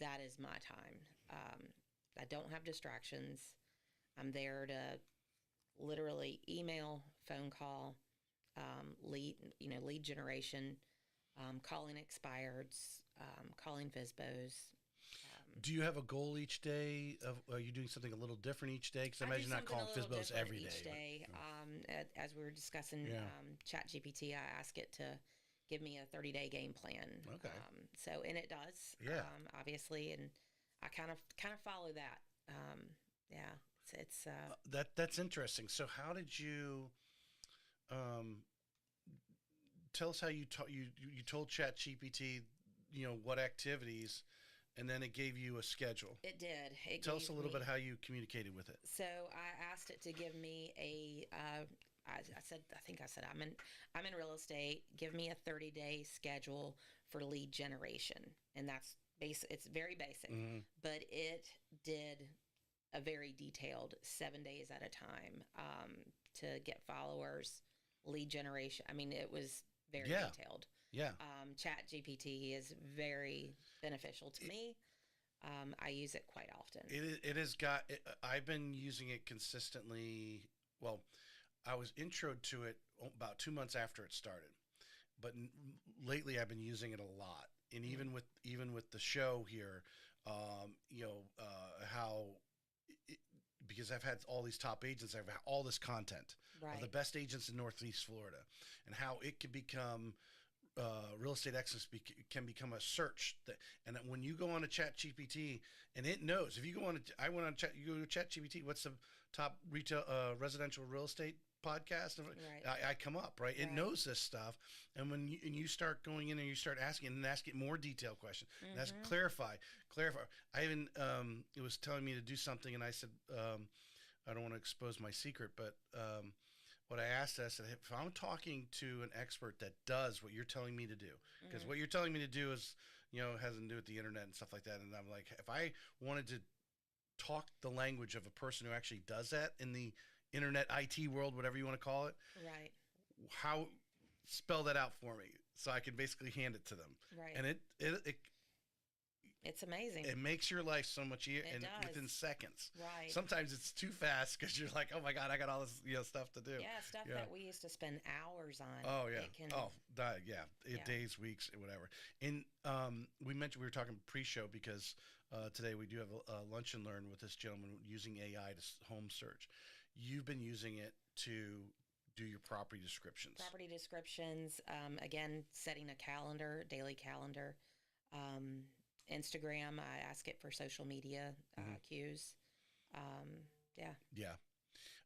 That is my time. I don't have distractions. I'm there to literally email, phone call, lead generation, calling expireds, calling FISBOs. Do you have a goal each day? Are you doing something a little different each day? Because I I do imagine you're not something a calling little FISBOs different every day. each day. As we were discussing Yeah. Chat GPT, I ask it to give me a 30-day game plan. Okay. And it does. Yeah. Obviously, and I kind of follow that. Yeah. It's That's interesting. So how did you um, tell us how you told ChatGPT, what activities, and then it gave you a schedule. it did. It Tell us gave a little me, bit how you communicated with it. So I asked it to give me a. I think I said I'm in real estate. Give me a 30-day schedule for lead generation, and that's basic. It's very basic, Mm-hmm. but it did a very detailed 7 days at a time to get followers, lead generation. I mean, it was very Yeah. detailed. Yeah. Chat GPT is very beneficial to me. I use it quite often. It has got. I've been using it consistently. Well, I was introed to it about 2 months after it started, but lately I've been using it a lot. And even with the show here, how it, because I've had all these top agents, I've had all this content of the Right. best agents in Northeast Florida, and how it can become real estate excellence can become a search that, and that when you go on a chat gpt and it knows, if you go on I went on chat, you go to chat gpt, what's the top retail residential real estate podcast, Right. I come up, right? It Right. knows this stuff. And when you start going in and you start asking and asking more detailed questions, and that's Mm-hmm. clarify. I even it was telling me to do something, and I said, I don't want to expose my secret, but what I asked, I said, if I'm talking to an expert that does what you're telling me to do, because Mm-hmm. what you're telling me to do is, has to do with the internet and stuff like that. And I'm like, if I wanted to talk the language of a person who actually does that in the internet IT world, whatever you want to call it, Right. how spell that out for me so I can basically hand it to them. Right. And It's amazing. it makes your life so much easier, It and does. within seconds. Right. Sometimes it's too fast because you're like, oh my god, I got all this stuff to do. Yeah, stuff Yeah. that we used to spend hours on. Oh yeah. It can, Yeah. Yeah. Days, weeks, whatever. And we were talking pre-show because today we do have a lunch and learn with this gentleman using AI to home search. You've been using it to do your property descriptions. property descriptions. Again, setting a calendar, daily calendar. Um, Instagram, I ask it for social media Mhm. cues. Yeah. Yeah.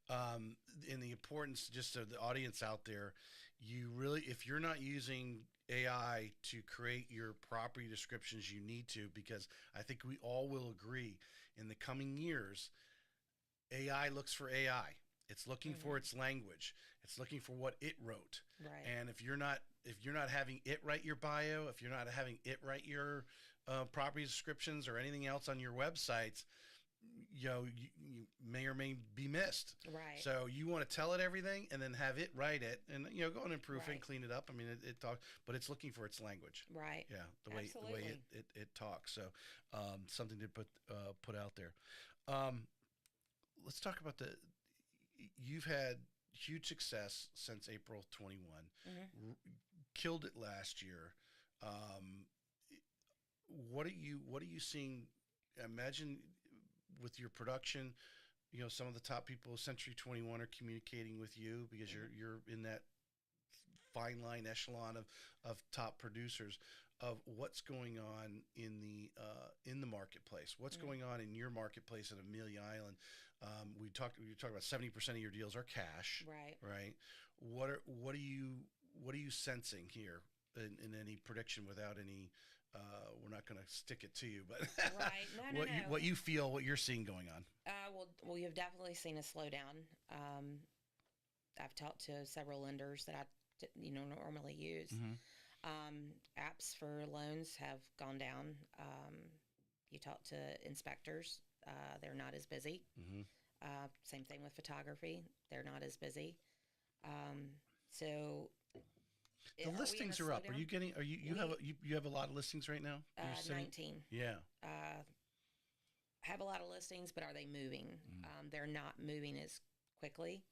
And the importance, just of the audience out there, you really, if you're not using AI to create your property descriptions, you need to, because I think we all will agree in the coming years, AI looks for AI. It's looking for Mhm. its language. It's looking for what it wrote. Right. And if you're not having it write your bio, if you're not having it write your property descriptions or anything else on your websites, you may or may be missed. Right. So you want to tell it everything and then have it write it and go and improve it and Right. clean it up. I mean, it talks, but it's looking for its language. Right. Yeah, the way Absolutely. it talks. So something to put out there. Um, let's talk about you've had huge success since April 21. Hmm. Killed it last year. Um, what are you seeing? Imagine with your production, some of the top people of Century 21 are communicating with you because Hmm. you're in that fine line echelon of top producers of what's going on in the marketplace. What's Hmm. going on in your marketplace at Amelia Island? We talked about 70% of your deals are cash, Right. right? What are you sensing here in any prediction without any? We're not going to stick it to you, but Right. No, no, what no. you feel, what you're seeing going on. Well, you've definitely seen a slowdown. I've talked to several lenders that normally use. Mm-hmm. Apps for loans have gone down. You talk to inspectors, they're not as busy. Mm-hmm. Same thing with photography, they're not as busy. Um, so, The are we in a listings are up. Are slowdown? you getting? Are you We have you have a lot of listings right now? You're sitting. 19 Yeah. uh, have a lot of listings, but are they moving? Mm. They're not moving as quickly.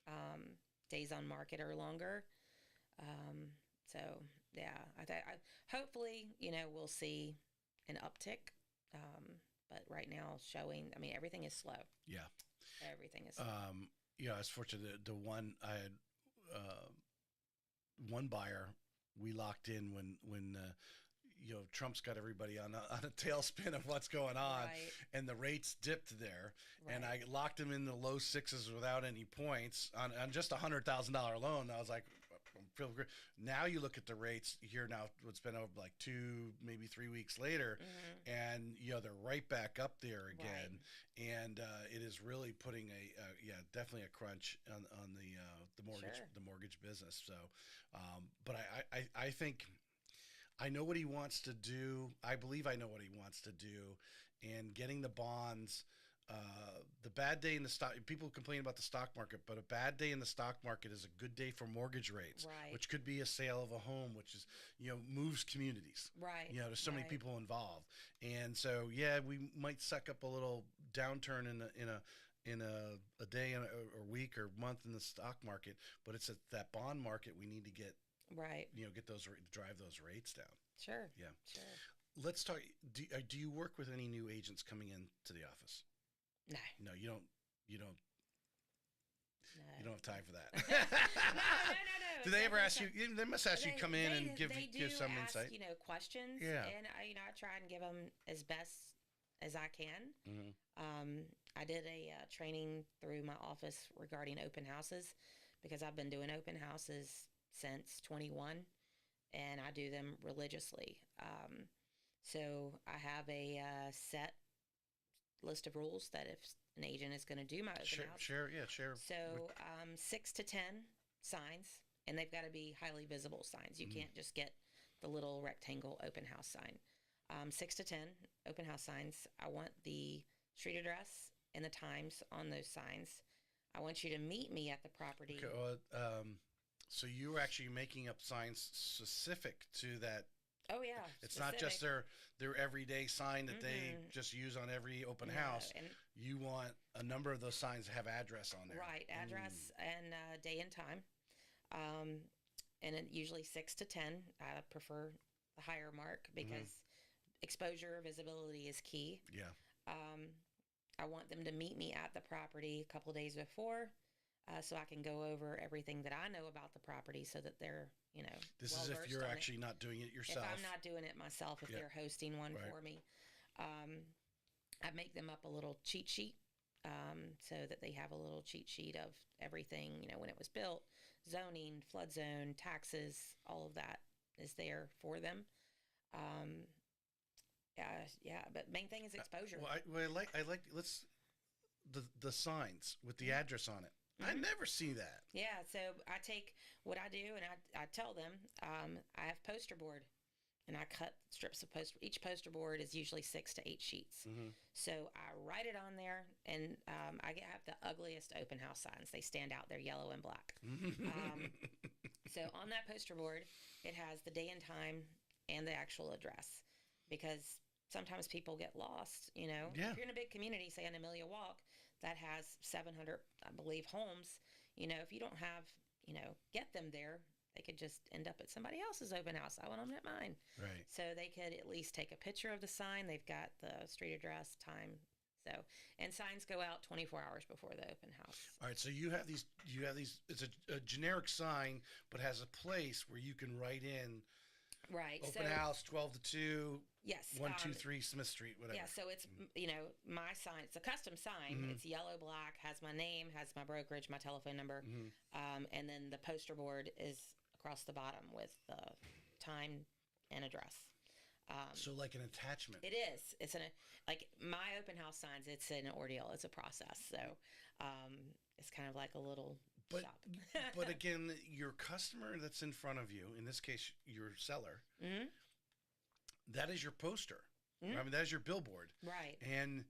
Um, Days on market are longer. Um, so yeah, hopefully we'll see an uptick. Um, but right now, showing. I mean, everything is slow. Yeah. Everything is slow. I was fortunate. The one I had, uh, one buyer we locked in when Trump's got everybody on a tailspin of what's going on, Right. and the rates dipped there, and Right. I locked him in the low sixes without any points on just $100,000 loan. I was like, I'm feeling great. Now you look at the rates here now. It's been over like 2, maybe 3 weeks later, Hmm. and they're right back up there Right. again, and it is really putting definitely a crunch on Sure. the mortgage business. So, but I think. I know what he wants to do. I believe I know what he wants to do, and getting the bonds. The bad day in the stock. People complain about the stock market, but a bad day in the stock market is a good day for mortgage rates, Right. which could be a sale of a home, which is moves communities. Right. There's so many Right. people involved, and so yeah, we might suck up a little downturn in a day or week or month in the stock market, but it's at that bond market we need to Right. get drive those rates down. Sure. Yeah. Sure. Let's talk. Do you work with any new agents coming into the office? No. No, you don't. You don't. No. You don't have time for No. that. No. No. No. Do It's they ever definitely ask you? They must ask you to come in and they do give some ask, insight. questions, Yeah. and I try and give them as best as I can. Mm-hmm. I did a training through my office regarding open houses because I've been doing open houses since 21, and I do them religiously. So I have a set list of rules that if an agent is going to do my open house, Share. so 6 to 10 signs, and they've got to be highly visible signs. You Mhm. can't just get the little rectangle open house sign. 6 to 10 open house signs. I want the street address and the times on those signs. I want you to meet me at the property. Okay. Well, so you're actually making up signs specific to that. Oh yeah, It's not just specific. their everyday sign that they Mm-hmm. just use on every open No, house. and You want a number of those signs to have address on there. right address and day and time. Um, and it usually 6 to 10. I prefer the higher mark Mm-hmm. because exposure visibility is key. Yeah. Um, I want them to meet me at the property a couple days before, so I can go over everything that I know about the property, so that they're This well is if versed you're on it. actually not doing it If yourself. I'm not doing it myself, if Yeah. they're hosting one Right. for me, um, I make them up a little cheat sheet, so that they have a little cheat sheet of everything, when it was built, zoning, flood zone, taxes, all of that is there for them. Um, yeah, but main thing is exposure. I like let's the signs with the address on it. I Mhm. never see that. Yeah, so I take what I do and I tell them I have poster board. and I cut strips of poster. Each poster board is usually 6 to 8 sheets. Mm-hmm. So I write it on there, and I have the ugliest open house signs. They stand out. They're yellow and black. So on that poster board, it has the day and time and the actual address, because sometimes people get lost. Yeah. If you're in a big community, say on Amelia Walk, that has 700, I believe, homes. If you don't have, get them there, they could just end up at somebody else's open house. I want them at mine. Right. So they could at least take a picture of the sign. They've got the street address, time. So, and signs go out 24 hours before the open house. All right. So you have these. It's a generic sign, but has a place where you can write in. Right. Open house, 12 to 2. Yes. 123 Smith Street, whatever. Yeah. So it's my sign. It's a custom sign. Mm-hmm. It's yellow, black, has my name, has my brokerage, my telephone number, and then the poster board is across the bottom with the time and address. So like an attachment. It is. It's like my open house signs. It's an ordeal. It's a process. So it's kind of like a little shop. But again, your customer that's in front of you, in this case, your seller, that is your poster. I mean, that is your billboard. Right. And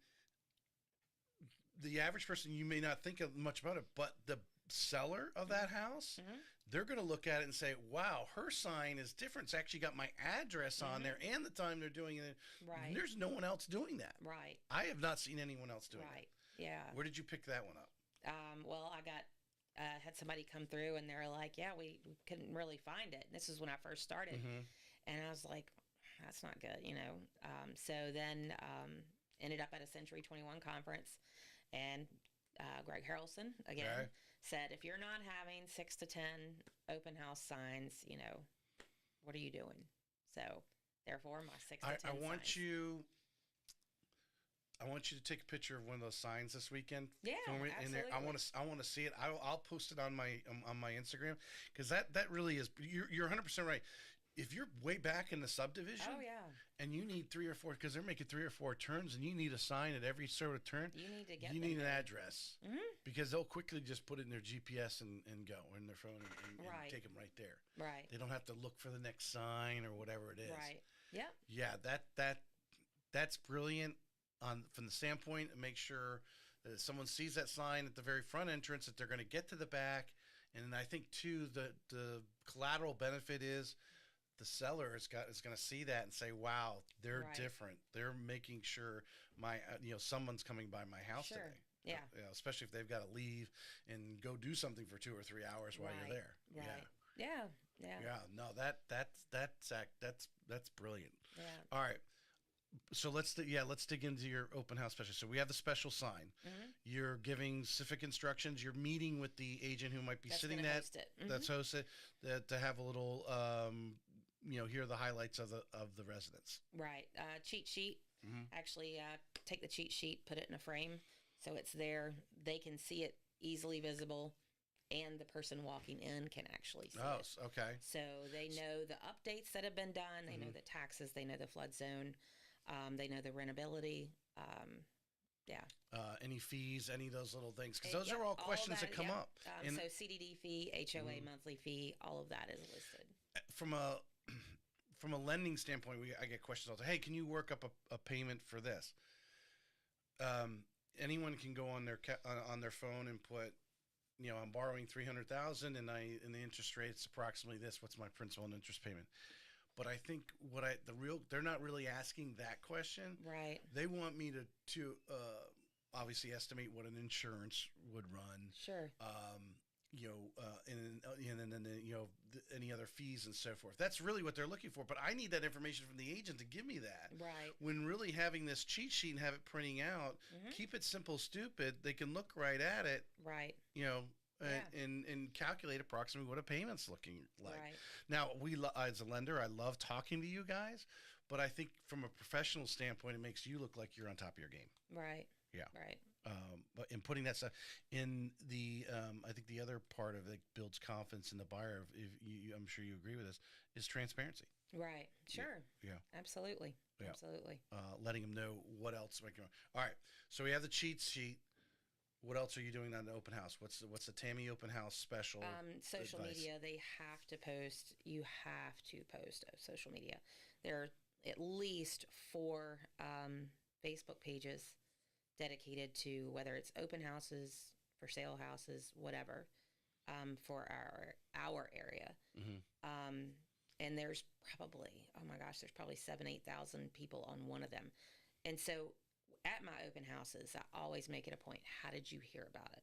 the average person, you may not think of much about it, but the seller of that house, they're going to look at it and say, wow, her sign is different. It's actually got my address on there and the time they're doing it. Right. There's no one else doing that. Right. I have not seen anyone else doing Right. it. Yeah. Where did you pick that one up? Well, I had somebody come through and they're like, yeah, we couldn't really find it. And this is when I first started. And I was like, that's not good, So then ended up at a Century 21 conference, and Greg Harrelson, again, said, if you're not having 6 to 10 open house signs, what are you doing? So therefore, my 6 to 10 I want signs. I want you to take a picture of one of those signs this weekend. Yeah, in there. absolutely. I want to see it. I'll post it on my Instagram, because that really is. You're 100% right. If you're way back in the subdivision, and you need 3 or 4, because they're making 3 or 4 turns, and you need a sign at every sort of turn, you need an address, because they'll quickly just put it in their GPS and go in their phone and take them right there. Right. They don't have to look for the next sign or whatever it is. Right. Yeah. Yeah. That's brilliant. From the standpoint of make sure that if someone sees that sign at the very front entrance, that they're going to get to the back. And I think too, the collateral benefit is the seller is going to see that and say, wow, they're different. They're making sure my, someone's coming by my house today. Yeah. Especially if they've got to leave and go do something for 2 or 3 hours while you're there. Right. Yeah. No, that's brilliant. Yeah. All right. So let's dig into your open house special. So we have the special sign. You're giving specific instructions. You're meeting with the agent who might be sitting that's hosted to have a little, here are the highlights of the residence. Right. Cheat sheet. Actually, take the cheat sheet, put it in a frame, so it's there. They can see it easily visible, and the person walking in can actually see it. Oh, okay. So they know the updates that have been done. They know the taxes. They know the flood zone. They know the rentability. Any fees, any of those little things, because those are all questions that come up. So CDD fee, HOA monthly fee, all of that is listed. From a lending standpoint, I get questions all the time. Hey, can you work up a payment for this? Anyone can go on their phone and put, I'm borrowing $300,000 and the interest rate's approximately this. What's my principal and interest payment? But I think they're not really asking that question. Right. They want me to obviously estimate what an insurance would run. Sure. And then any other fees and so forth. That's really what they're looking for. But I need that information from the agent to give me that. Right. When really having this cheat sheet and have it printing out, keep it simple, stupid. They can look right at it. Right. And calculate approximately what a payment's looking like. Right. Now, as a lender, I love talking to you guys, but I think from a professional standpoint, it makes you look like you're on top of your game. Right. Yeah. Right. But in putting that stuff in I think the other part of it builds confidence in the buyer. I'm sure you agree with this, is transparency. Right. Sure. Yeah. Absolutely. Yeah. Absolutely. Letting them know what else might go on. All right. So we have the cheat sheet. What else are you doing on the open house? What's the Tammy open house special Social advice? media, they have to post. You have to post social media. There are at least four Facebook pages dedicated to whether it's open houses, for sale houses, whatever, for our area. Hmm. Um, and there's probably, oh my gosh, there's probably 7,000-8,000 people on one of them. And so at my open houses, I always make it a point. How did you hear about it?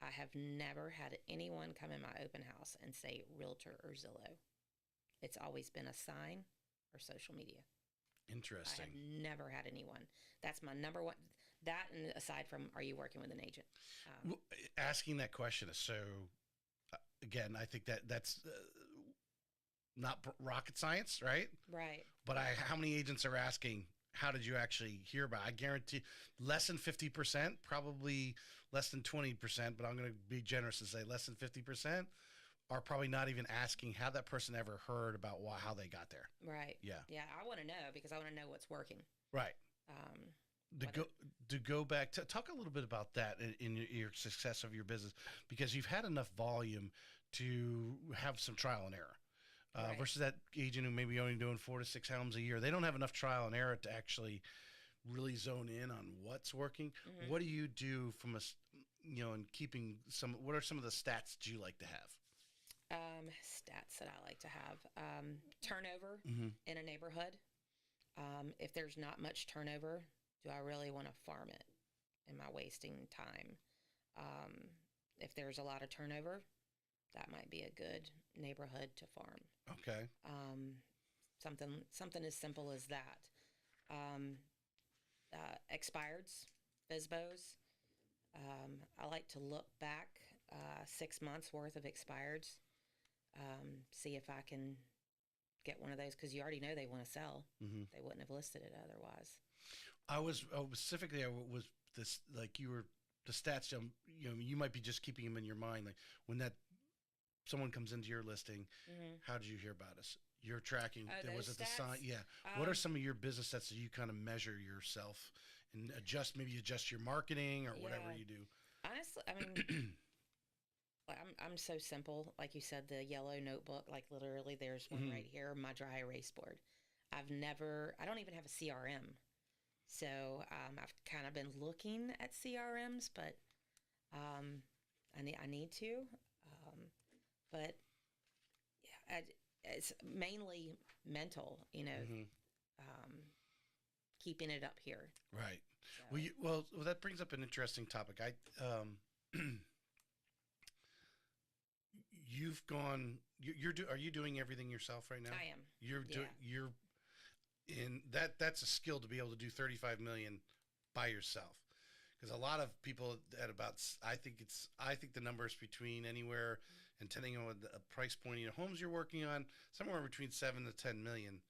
I have never had anyone come in my open house and say Realtor or Zillow. It's always been a sign or social media. I Interesting. have never had anyone. That's my number one. That, and aside from, are you working with an agent? Well, asking that question is so. Again, I think that's not rocket science, right? Right. But how many agents are asking, how did you actually hear about it? I guarantee less than 50%, probably less than 20%, but I'm going to be generous and say less than 50% are probably not even asking how that person ever heard about how they got there. Right. Yeah. Yeah. I want to know because I want to know what's working. Right. Um, To go back to talk a little bit about that in your success of your business, because you've had enough volume to have some trial and error. Right. Versus that agent who may be only doing 4 to 6 homes a year. They don't have enough trial and error to actually really zone in on what's working. Mhm. What do you do from in keeping what are some of the stats that you like to have? Stats that I like to have: turnover Mm-hmm. in a neighborhood. If there's not much turnover, do I really want to farm it? Am I wasting time? Um, if there's a lot of turnover, that might be a good neighborhood to farm. Okay. Um, something as simple as that. Um, expireds, FISBOs. I like to look back 6 months worth of expireds. See if I can get one of those because you already know they want to sell. Mm-hmm. They wouldn't have listed it otherwise. I was specifically, I was this, like, you were the stats. You might be just keeping them in your mind, like when that someone comes into your listing. Mm-hmm. How did you hear about us? You're tracking. Oh, Was those it the sign? stats? Yeah. What are some of your business stats that you kind of measure yourself and maybe adjust your marketing or whatever Yeah. you do? Honestly, I mean, I'm so simple. Like you said, the yellow notebook, like literally there's one Mhm. right here, my dry erase board. I don't even have a CRM. So I've kind of been looking at CRMs, but um, I need to. Um, but yeah, it's mainly mental, Mhm. um, keeping it up here. Right. So, Well, that brings up an interesting topic. You've gone. Are you doing everything yourself right now? I am. You're Yeah. you're in that. That's a skill to be able to do 35 million by yourself. Because a lot of people at about, I think the numbers between anywhere, and depending on the price point, homes you're working on, somewhere between 7 to 10 million.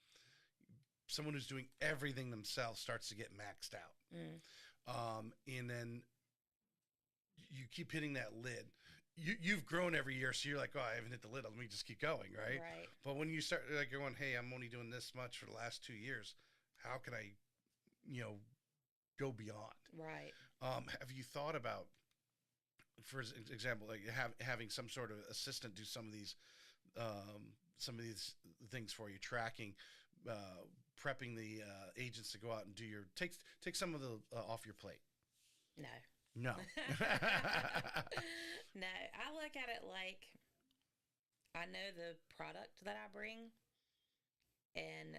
Someone who's doing everything themselves starts to get maxed out. Mm, And then you keep hitting that lid. You've grown every year, so you're like, oh, I haven't hit the lid. Let me just keep going, right? right. But when you start like going, hey, I'm only doing this much for the last 2 years. How can I, you know, go beyond? Right. Have you thought about, for example, like having some sort of assistant do some of these things for you, tracking, prepping the agents to go out and take some of the off your plate? No. No. No. I look at it like I know the product that I bring, and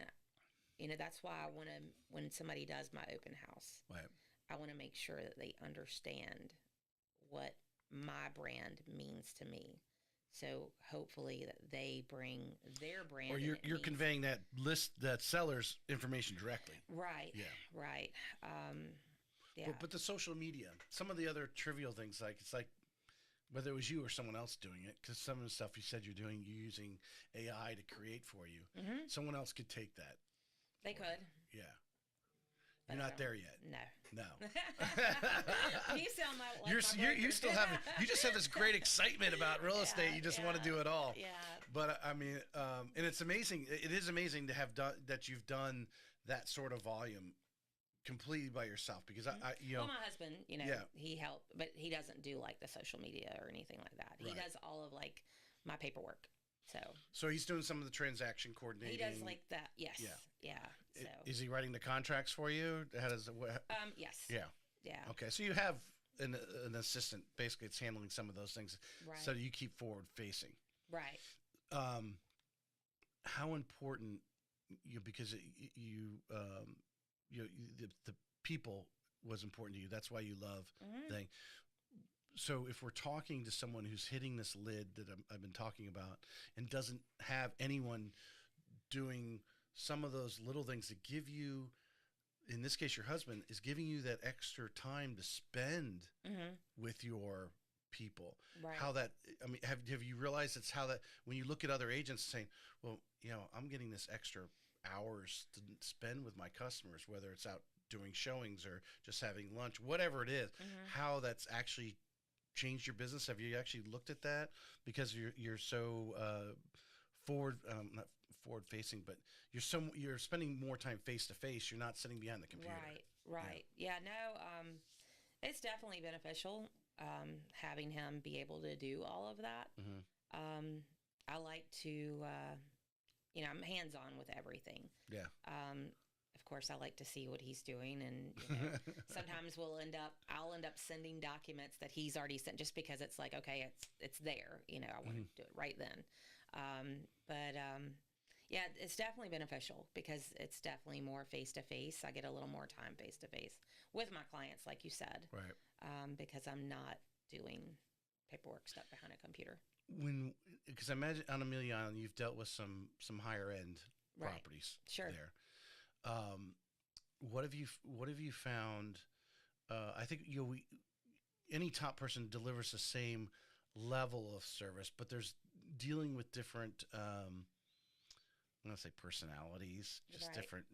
that's why I want to. When somebody does my open house, Right. I want to make sure that they understand what my brand means to me. So hopefully that they bring their brand. Or and you're it you're means- conveying that seller's information directly. Right. Yeah. Right. Yeah. But the social media, some of the other trivial things, like it's like whether it was you or someone else doing it, because some of the stuff you said you're using AI to create for you, Mhm. someone else could take that. They for could. you. Yeah. but You're I not don't. there yet. No. No. You sound like you're my you broker. still have you just have this great excitement about real estate. Yeah, You just want to do it all. Yeah. But I mean, and it's amazing. It is amazing to have done that. You've done that sort of volume completely by yourself? Because Well, my husband, yeah, he helped, but he doesn't do like the social media or anything like that. He right. does all of like my paperwork. So So he's doing some of the transaction he coordinating. does like that. Yes. Yeah. Yeah. So, Is he writing the contracts for you? How does it? yes. Yeah. Yeah. Okay. So you have an assistant. Basically, it's handling some of those things, Right. so you keep forward facing. Right. Um, how important because the people was important to you. That's why you love Mm-hmm. thing. So if we're talking to someone who's hitting this lid that I've been talking about and doesn't have anyone doing some of those little things that give you, in this case, your husband is giving you that extra time to spend Mm-hmm. with your people. Right. How that, I mean, have you realized it's how that, when you look at other agents saying, well, I'm getting this extra hours to spend with my customers, whether it's out doing showings or just having lunch, whatever it is, Mm-hmm. how that's actually changed your business? Have you actually looked at that? Because you're so forward, not forward facing, but you're spending more time face to face. You're not sitting behind the computer. Right. Right. Yeah. No. It's definitely beneficial. Having him be able to do all of that. Mm-hmm. I like to, I'm hands on with everything. Yeah. Of course, I like to see what he's doing, and sometimes I'll end up sending documents that he's already sent, just because it's like, okay, it's there. I want to do it right then. Yeah, it's definitely beneficial because it's definitely more face to face. I get a little more time face to face with my clients, like you said, Right. because I'm not doing paperwork stuff behind a computer. Because I imagine on Amelia Island, you've dealt with some higher end Right. properties Sure. there. What have you found? I think any top person delivers the same level of service, but there's dealing with different. I'm gonna say personalities, just Right. different.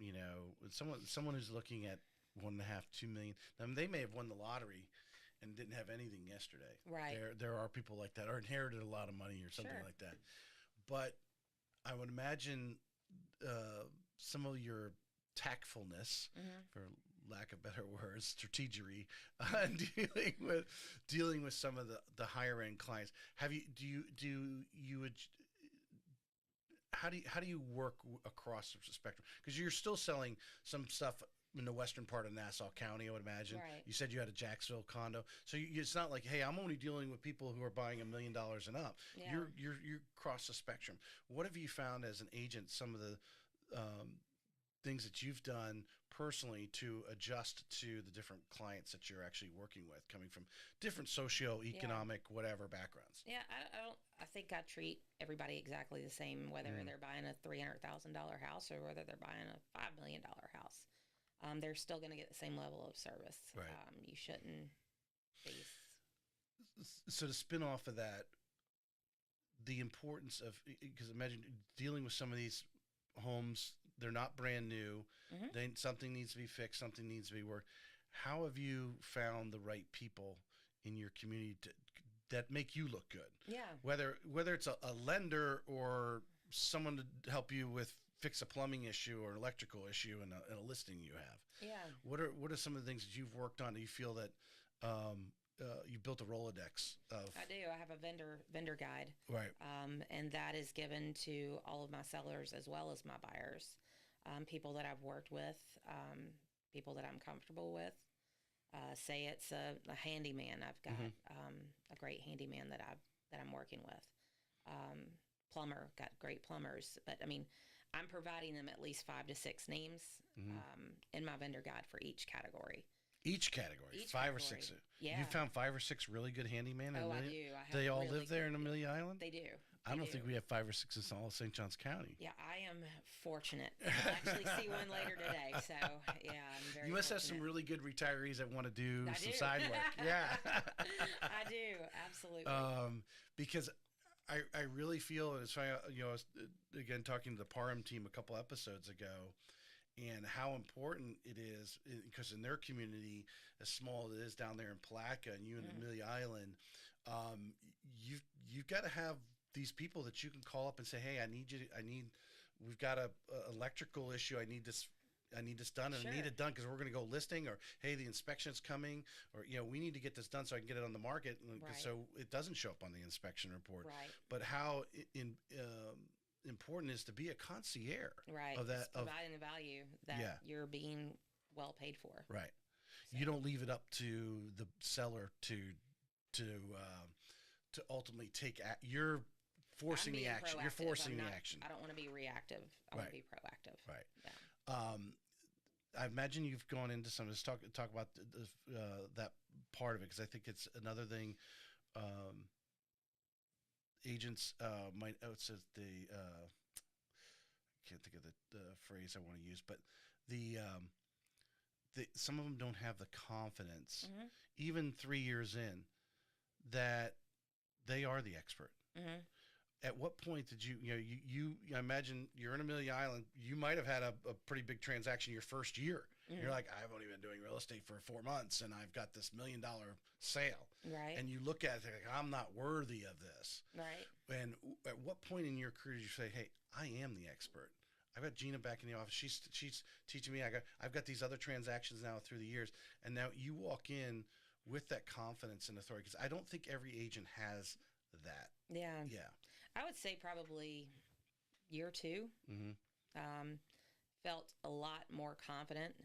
Someone who's looking at 1.5, 2 million. I mean, they may have won the lottery and didn't have anything yesterday. Right. There are people like that, or inherited a lot of money or something Sure. like that. But I would imagine some of your tactfulness, Mm-hmm. for lack of better words, strategery, dealing with some of the higher end clients. Have you do you would how do you work across the spectrum? Because you're still selling some stuff in the western part of Nassau County, I would imagine. Right. You said you had a Jacksonville condo, so it's not like, hey, I'm only dealing with people who are buying $1 million and up. Yeah. You're across the spectrum. What have you found as an agent? Some of the things that you've done personally to adjust to the different clients that you're actually working with, coming from different socio-economic, whatever backgrounds. Yeah, I think I treat everybody exactly the same, whether they're buying a $300,000 house or whether they're buying a $5 million house. They're still going to get the same level of service. Right. You shouldn't face. So to spin off of that, the importance of, because imagine dealing with some of these homes, they're not brand new. Mm-hmm. Something needs to be fixed. Something needs to be worked. How have you found the right people in your community that make you look good? Yeah. Whether it's a lender or someone to help you with fix a plumbing issue or an electrical issue in a listing you have. Yeah. What are some of the things that you've worked on? Do you feel that you built a Rolodex of? I do. I have a vendor guide. Right. And that is given to all of my sellers as well as my buyers. People that I've worked with, people that I'm comfortable with. Say it's a handyman. I've got a great handyman that I'm working with. Plumber, got great plumbers. But I mean, I'm providing them at least 5 to 6 names in my vendor guide for each category. Each category, Each 5 category. or 6. Yeah. You found 5 or 6 really good handyman. Oh, I do. Do they all really live there in Amelia Island? They do. I don't think we have 5 or 6 in all of St. Johns County. Yeah, I am fortunate. I'll actually see one later today. So, yeah, I'm very You must have fortunate. some really good retirees that want to do I some do. side work. Yeah. I do. Absolutely. Because I really feel, and it's funny, I was, again, talking to the Parham team a couple episodes ago, and how important it is, because in their community, as small as it is down there in Palatka and you in Amelia Island, you've got to have these people that you can call up and say, hey, we've got a electrical issue. I need this I need this done, and I need Sure. it done because we're going to go listing, or hey, the inspection's coming, or we need to get this done so I can get it on the market, Right. so it doesn't show up on the inspection report. Right. But how important is to be a concierge Right. of that It's providing the value that yeah, you're being well paid for. right. So, You don't leave it up to the seller to ultimately you're I'm forcing the being action. You're proactive. forcing I'm the not, action. I don't want to be reactive. I want Right. to be proactive. Right. Yeah. I imagine you've gone into some of this. Talk about that part of it, because I think it's another thing. Um, Agents might. Oh, it says the. I can't think of the phrase I want to use, but the. Some of them don't have the confidence, Mm-hmm. even 3 years in, that they are the expert. Mm-hmm. At what point did I imagine you're in Amelia Island, you might have had a pretty big transaction your first year. Mm-hmm. You're like, I've only been doing real estate for 4 months and I've got this $1 million sale. Right. And you look at it like, I'm not worthy of this. Right. And at what point in your career did you say, hey, I am the expert? I've got Gina back in the office. She's teaching me. I've got these other transactions now through the years. And now you walk in with that confidence and authority, because I don't think every agent has that. Yeah. Yeah. I would say probably year two. Mm-hmm. Felt a lot more confident.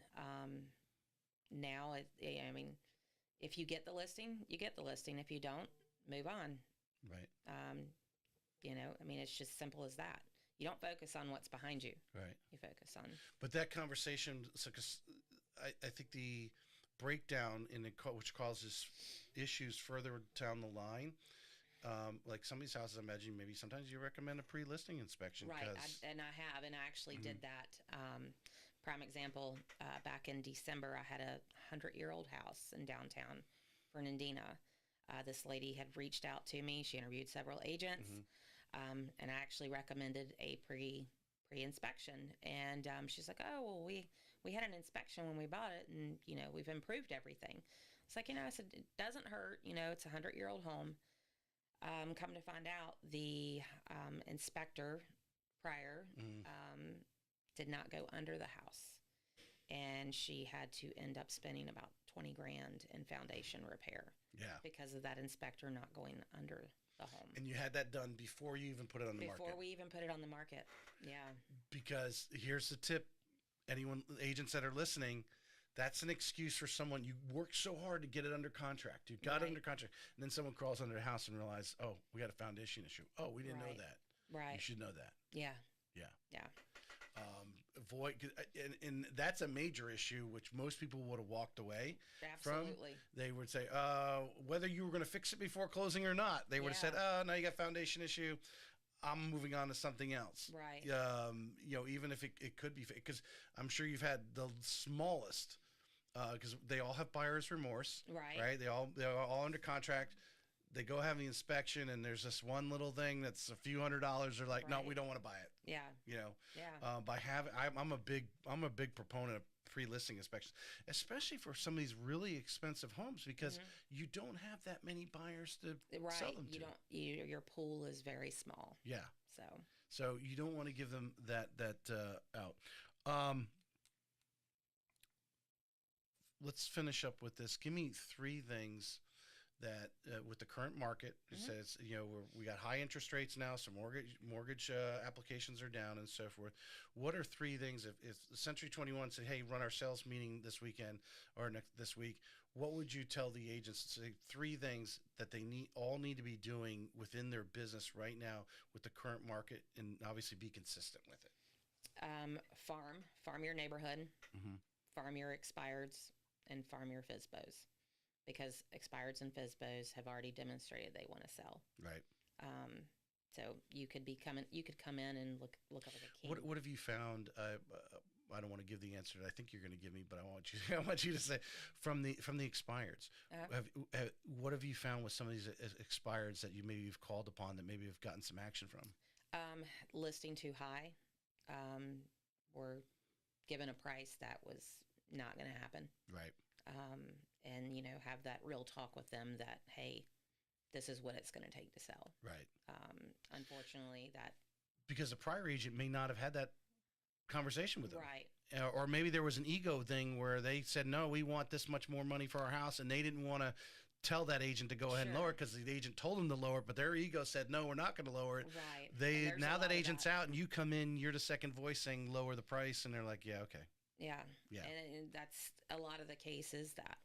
Now, I mean, if you get the listing, you get the listing. If you don't, move on. Right. I mean, it's just simple as that. You don't focus on what's behind you. Right. You focus on. But that conversation, so, 'cause I think the breakdown which causes issues further down the line, like some of these houses, I imagine maybe sometimes you recommend a pre-listing inspection. Right, and I have, and I actually did that. Prime example, back in December, I had a 100-year-old house in downtown Fernandina. This lady had reached out to me. She interviewed several agents, and I actually recommended a pre-inspection. And she's like, "Oh, well, we had an inspection when we bought it, and we've improved everything." It's like, I said, it doesn't hurt. It's a 100-year-old home. Come to find out, the inspector prior did not go under the house, and she had to end up spending about 20 grand in foundation repair. Yeah. Because of that inspector not going under the home. And you had that done before you even put it on the market. Before we even put it on the market. Yeah. Because here's the tip, agents that are listening, that's an excuse for someone. You worked so hard to get it under contract. You got it under contract. And then someone crawls under the house and realizes, oh, we got a foundation issue. Oh, we didn't know that. Right. You should know that. Yeah. Yeah. Yeah. Avoid, and that's a major issue, which most people would have walked away Absolutely. from. They would say, whether you were going to fix it before closing or not, they would have said, now you got foundation issue. I'm moving on to something else. Right. Even if it could be, because I'm sure you've had the smallest, because they all have buyer's remorse. Right. They're all under contract. They go have the inspection, and there's this one little thing that's a few $100s. They're like, no, we don't want to buy it. Yeah. Yeah. I'm a big proponent of pre-listing inspections, especially for some of these really expensive homes, because you don't have that many buyers to sell them to. You don't. Your pool is very small. Yeah. So you don't want to give them that out. Let's finish up with this. Give me 3 things that with the current market, it says, we got high interest rates now, so mortgage applications are down and so forth. What are 3 things if Century 21 said, hey, run our sales meeting this weekend or this week, what would you tell the agents to say 3 things that they need to be doing within their business right now with the current market, and obviously be consistent with it? Farm your neighborhood, farm your expireds, and farm your FSBOs. Because expireds and FSBOs have already demonstrated they want to sell. Right. So you could come in and look up at the king. What have you found? I don't want to give the answer that I think you're going to give me, but I want you to say from the expireds. What have you found with some of these expireds that you've called upon that maybe have gotten some action from? Listing too high. We're given a price that was not going to happen. Right. And have that real talk with them that, hey, this is what it's going to take to sell. Right. Unfortunately, that because the prior agent may not have had that conversation with them. Right. Or maybe there was an ego thing where they said, no, we want this much more money for our house, and they didn't want to tell that agent to go ahead and Sure. lower it because the agent told them to lower it, but their ego said, no, we're not going to lower it. Right. And They there's a now lot that of agent's that. out and you come in, you're the second voice saying lower the price, and they're like, yeah, okay, Yeah. yeah, And that's a lot of the cases that,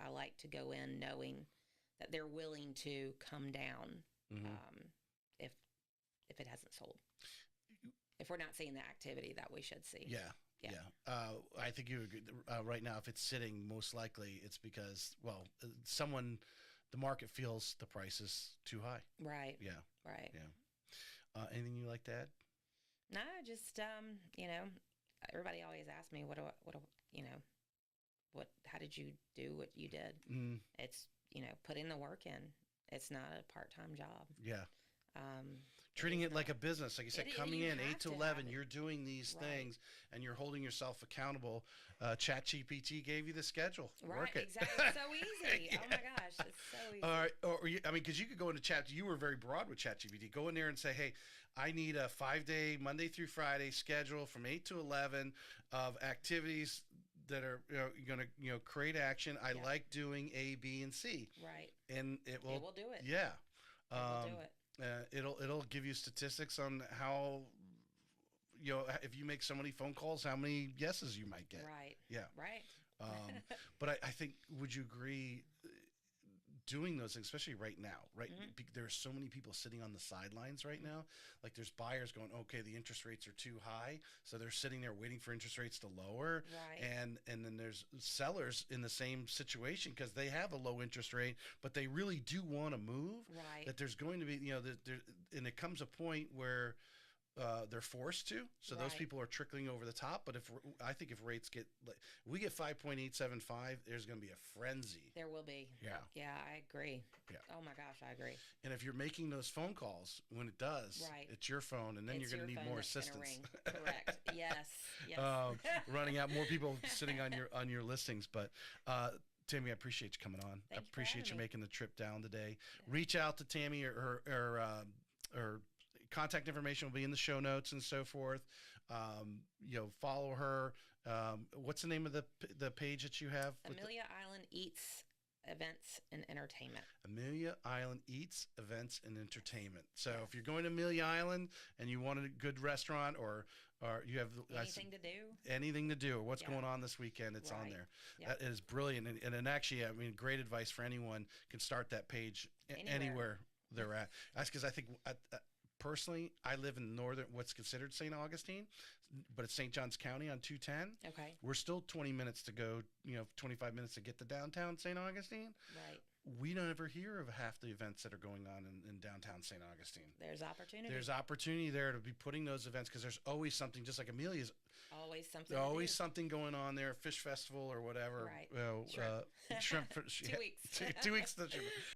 I like to go in knowing that they're willing to come down hmm if it hasn't sold. If we're not seeing the activity that we should see. yeah. Yeah. Yeah, I think you agree. Right now, if it's sitting, most likely it's because, well, the market feels the price is too high. Right. Yeah, Right. yeah. Anything you like to add? No, just everybody always asks me how did you do what you did? Mm, It's putting the work in. It's not a part-time job. yeah. Um, Treating is it like not. a business, like you said, coming You in have 8 to to 11, have it you're doing these right. things and you're holding yourself accountable. ChatGPT gave you the schedule. Right, Work it. exactly. It's so easy. Yeah. Oh my gosh, it's so easy. All right. I mean, because you could go into Chat. You were very broad with ChatGPT. Go in there and say, "Hey, I need a 5-day Monday through Friday schedule from 8 to 11 of activities that are going to create action. I Yeah. like doing A, B, and C, Right. and it will. It will do it. Yeah. It will do it. It'll give you statistics on how if you make so many phone calls, how many yeses you might get. Right. Yeah. Right. But I think, would you agree, doing those things, especially right now, right? Mhm. There's so many people sitting on the sidelines right now. Like there's buyers going, okay, the interest rates are too high. So they're sitting there waiting for interest rates to lower. Right. And then there's sellers in the same situation because they have a low interest rate, but they really do want to move. Right. That there's going to be, and it comes a point where they're forced to. So those Right. people are trickling over the top. But I think if rates get, like, we get 5.875, there's going to be a frenzy. There will be. Yeah. Yeah, I agree. Yeah. Oh my gosh, I agree. And if you're making those phone calls, when it does, Right. it's your phone, and then It's you're going your to need phone more that's gonna assistance. ring. Correct. Yes. Yes. Running out, more people sitting on your listings. But Tammy, I appreciate you coming on. I Thank you for appreciate you having me. making the trip down today. Reach out to Tammy, or her contact information will be in the show notes and so forth. Follow her. What's the name of the page that you have? Amelia Island Eats Events and Entertainment. Amelia Island Eats, Events, and Entertainment. So if you're going to Amelia Island and you want a good restaurant, or you have anything to do, or what's Yeah. going on this weekend, it's on Right. there. Yep. That is brilliant. And actually, I mean, great advice for anyone. Can start that page anywhere they're at. That's because I think, personally, I live in what's considered St. Augustine, but it's St. Johns County on 210. Okay. We're still 20 minutes to go, 25 minutes to get to downtown St. Augustine. Right. We don't ever hear of half the events that are going on in downtown St. Augustine. There's opportunity. There's opportunity there to be putting those events, because there's always something, just like Amelia's, always something. there's always to do. something going on there, fish festival or whatever. Right. Shrimp. Shrimp. 2 weeks. 2 weeks.